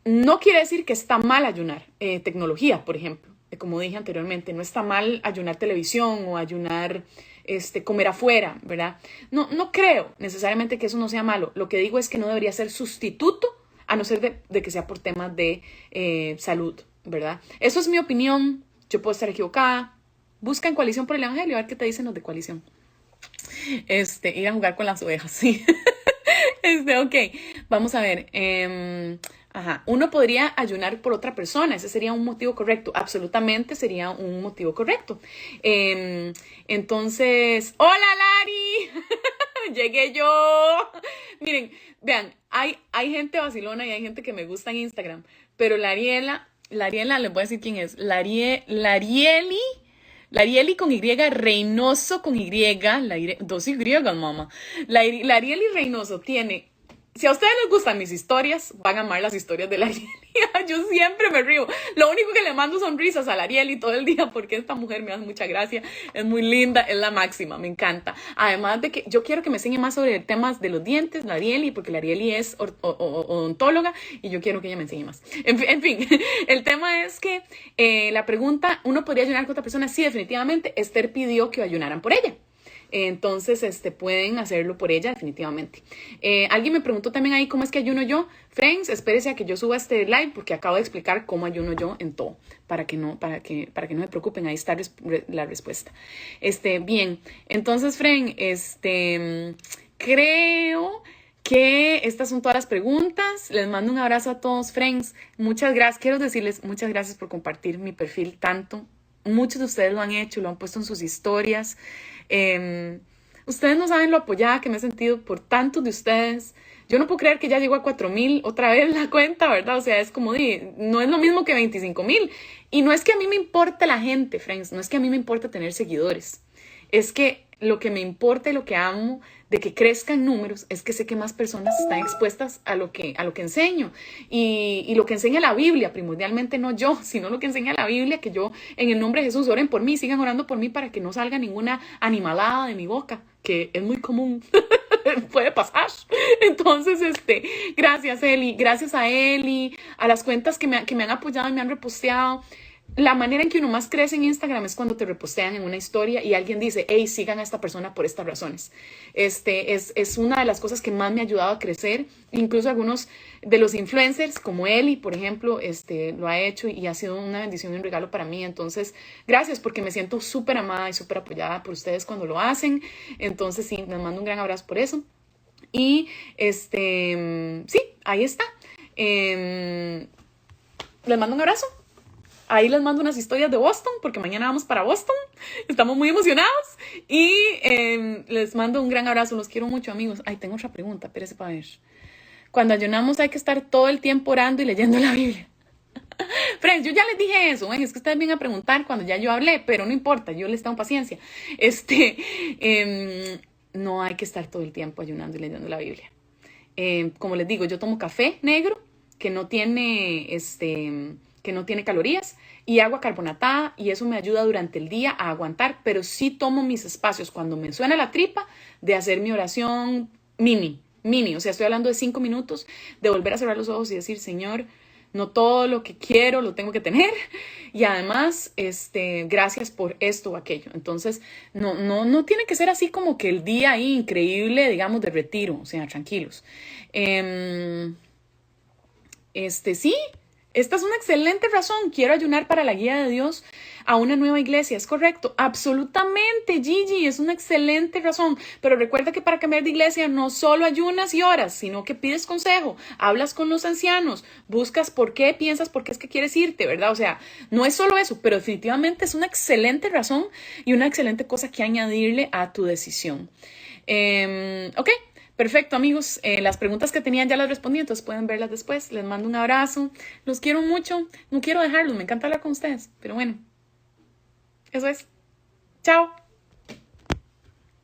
No quiere decir que está mal ayunar tecnología, por ejemplo. Como dije anteriormente, no está mal ayunar televisión o ayunar comer afuera, ¿verdad? No creo necesariamente que eso no sea malo. Lo que digo es que no debería ser sustituto, a no ser de que sea por temas de salud, ¿verdad? Eso es mi opinión. Yo puedo estar equivocada. Busca en Coalición por el Evangelio a ver qué te dicen los de Coalición. Ir a jugar con las ovejas, sí. Ok, vamos a ver. Uno podría ayunar por otra persona, ese sería un motivo correcto, absolutamente sería un motivo correcto. Entonces, ¡hola Lari! Llegué yo. Miren, vean, hay gente vacilona y hay gente que me gusta en Instagram, pero la Ariela, les voy a decir quién es, Larieli con Y, Reynoso con Y, dos Y, mamá. Larieli Reynoso tiene. Si a ustedes les gustan mis historias, van a amar las historias de la Arieli. Yo siempre me río. Lo único que le mando son risas a la Arieli todo el día, porque esta mujer me hace mucha gracia. Es muy linda, es la máxima, me encanta. Además de que yo quiero que me enseñe más sobre temas de los dientes, la Arieli, porque la Arieli es odontóloga y yo quiero que ella me enseñe más. En fin, el tema es que la pregunta, ¿uno podría ayunar con otra persona? Sí, definitivamente. Esther pidió que ayunaran por ella. Entonces, pueden hacerlo por ella definitivamente. Alguien me preguntó también ahí cómo es que ayuno yo. Friends, espérese a que yo suba este live porque acabo de explicar cómo ayuno yo en todo, para que no se preocupen, ahí está la respuesta. Bien, entonces, friend, creo que estas son todas las preguntas. Les mando un abrazo a todos, friends. Muchas gracias. Quiero decirles muchas gracias por compartir mi perfil tanto. Muchos de ustedes lo han hecho, lo han puesto en sus historias. Ustedes no saben lo apoyada que me he sentido por tantos de ustedes. Yo no puedo creer que ya llegó a 4,000 otra vez la cuenta, ¿verdad? O sea, es como, no es lo mismo que 25,000. Y no es que a mí me importe la gente, friends, no es que a mí me importe tener seguidores. Es que lo que me importa y lo que amo de que crezcan números es que sé que más personas están expuestas a lo que enseño. Y lo que enseña la Biblia, primordialmente no yo, sino lo que enseña la Biblia, que yo en el nombre de Jesús oren por mí, sigan orando por mí para que no salga ninguna animalada de mi boca, que es muy común. Puede pasar. Entonces, gracias Eli, gracias a Eli, a las cuentas que me han apoyado y me han reposteado. La manera en que uno más crece en Instagram es cuando te repostean en una historia y alguien dice, hey, sigan a esta persona por estas razones. Es una de las cosas que más me ha ayudado a crecer. Incluso algunos de los influencers, como Eli, por ejemplo, lo ha hecho y ha sido una bendición y un regalo para mí. Entonces, gracias porque me siento súper amada y súper apoyada por ustedes cuando lo hacen. Entonces, sí, les mando un gran abrazo por eso. Y, sí, ahí está. Les mando un abrazo. Ahí les mando unas historias de Boston, porque mañana vamos para Boston. Estamos muy emocionados. Y les mando un gran abrazo. Los quiero mucho, amigos. Ay, tengo otra pregunta. Espérese para ver. Cuando ayunamos hay que estar todo el tiempo orando y leyendo la Biblia. Friends, yo ya les dije eso. Es que ustedes vienen a preguntar cuando ya yo hablé, pero no importa. Yo les tengo paciencia. No hay que estar todo el tiempo ayunando y leyendo la Biblia. Como les digo, yo tomo café negro que no tiene calorías y agua carbonatada y eso me ayuda durante el día a aguantar, pero sí tomo mis espacios cuando me suena la tripa de hacer mi oración mini, o sea, estoy hablando de 5 minutos, de volver a cerrar los ojos y decir, Señor, no todo lo que quiero lo tengo que tener y además, gracias por esto o aquello. Entonces, no tiene que ser así como que el día ahí increíble, digamos, de retiro, o sea, tranquilos. Sí, esta es una excelente razón. Quiero ayunar para la guía de Dios a una nueva iglesia. ¿Es correcto? Absolutamente, Gigi. Es una excelente razón. Pero recuerda que para cambiar de iglesia no solo ayunas y oras, sino que pides consejo, hablas con los ancianos, buscas por qué piensas, por qué es que quieres irte, ¿verdad? O sea, no es solo eso, pero definitivamente es una excelente razón y una excelente cosa que añadirle a tu decisión. Ok. Perfecto, amigos. Las preguntas que tenían ya las respondí, entonces pueden verlas después. Les mando un abrazo. Los quiero mucho. No quiero dejarlos. Me encanta hablar con ustedes. Pero bueno, eso es. Chao.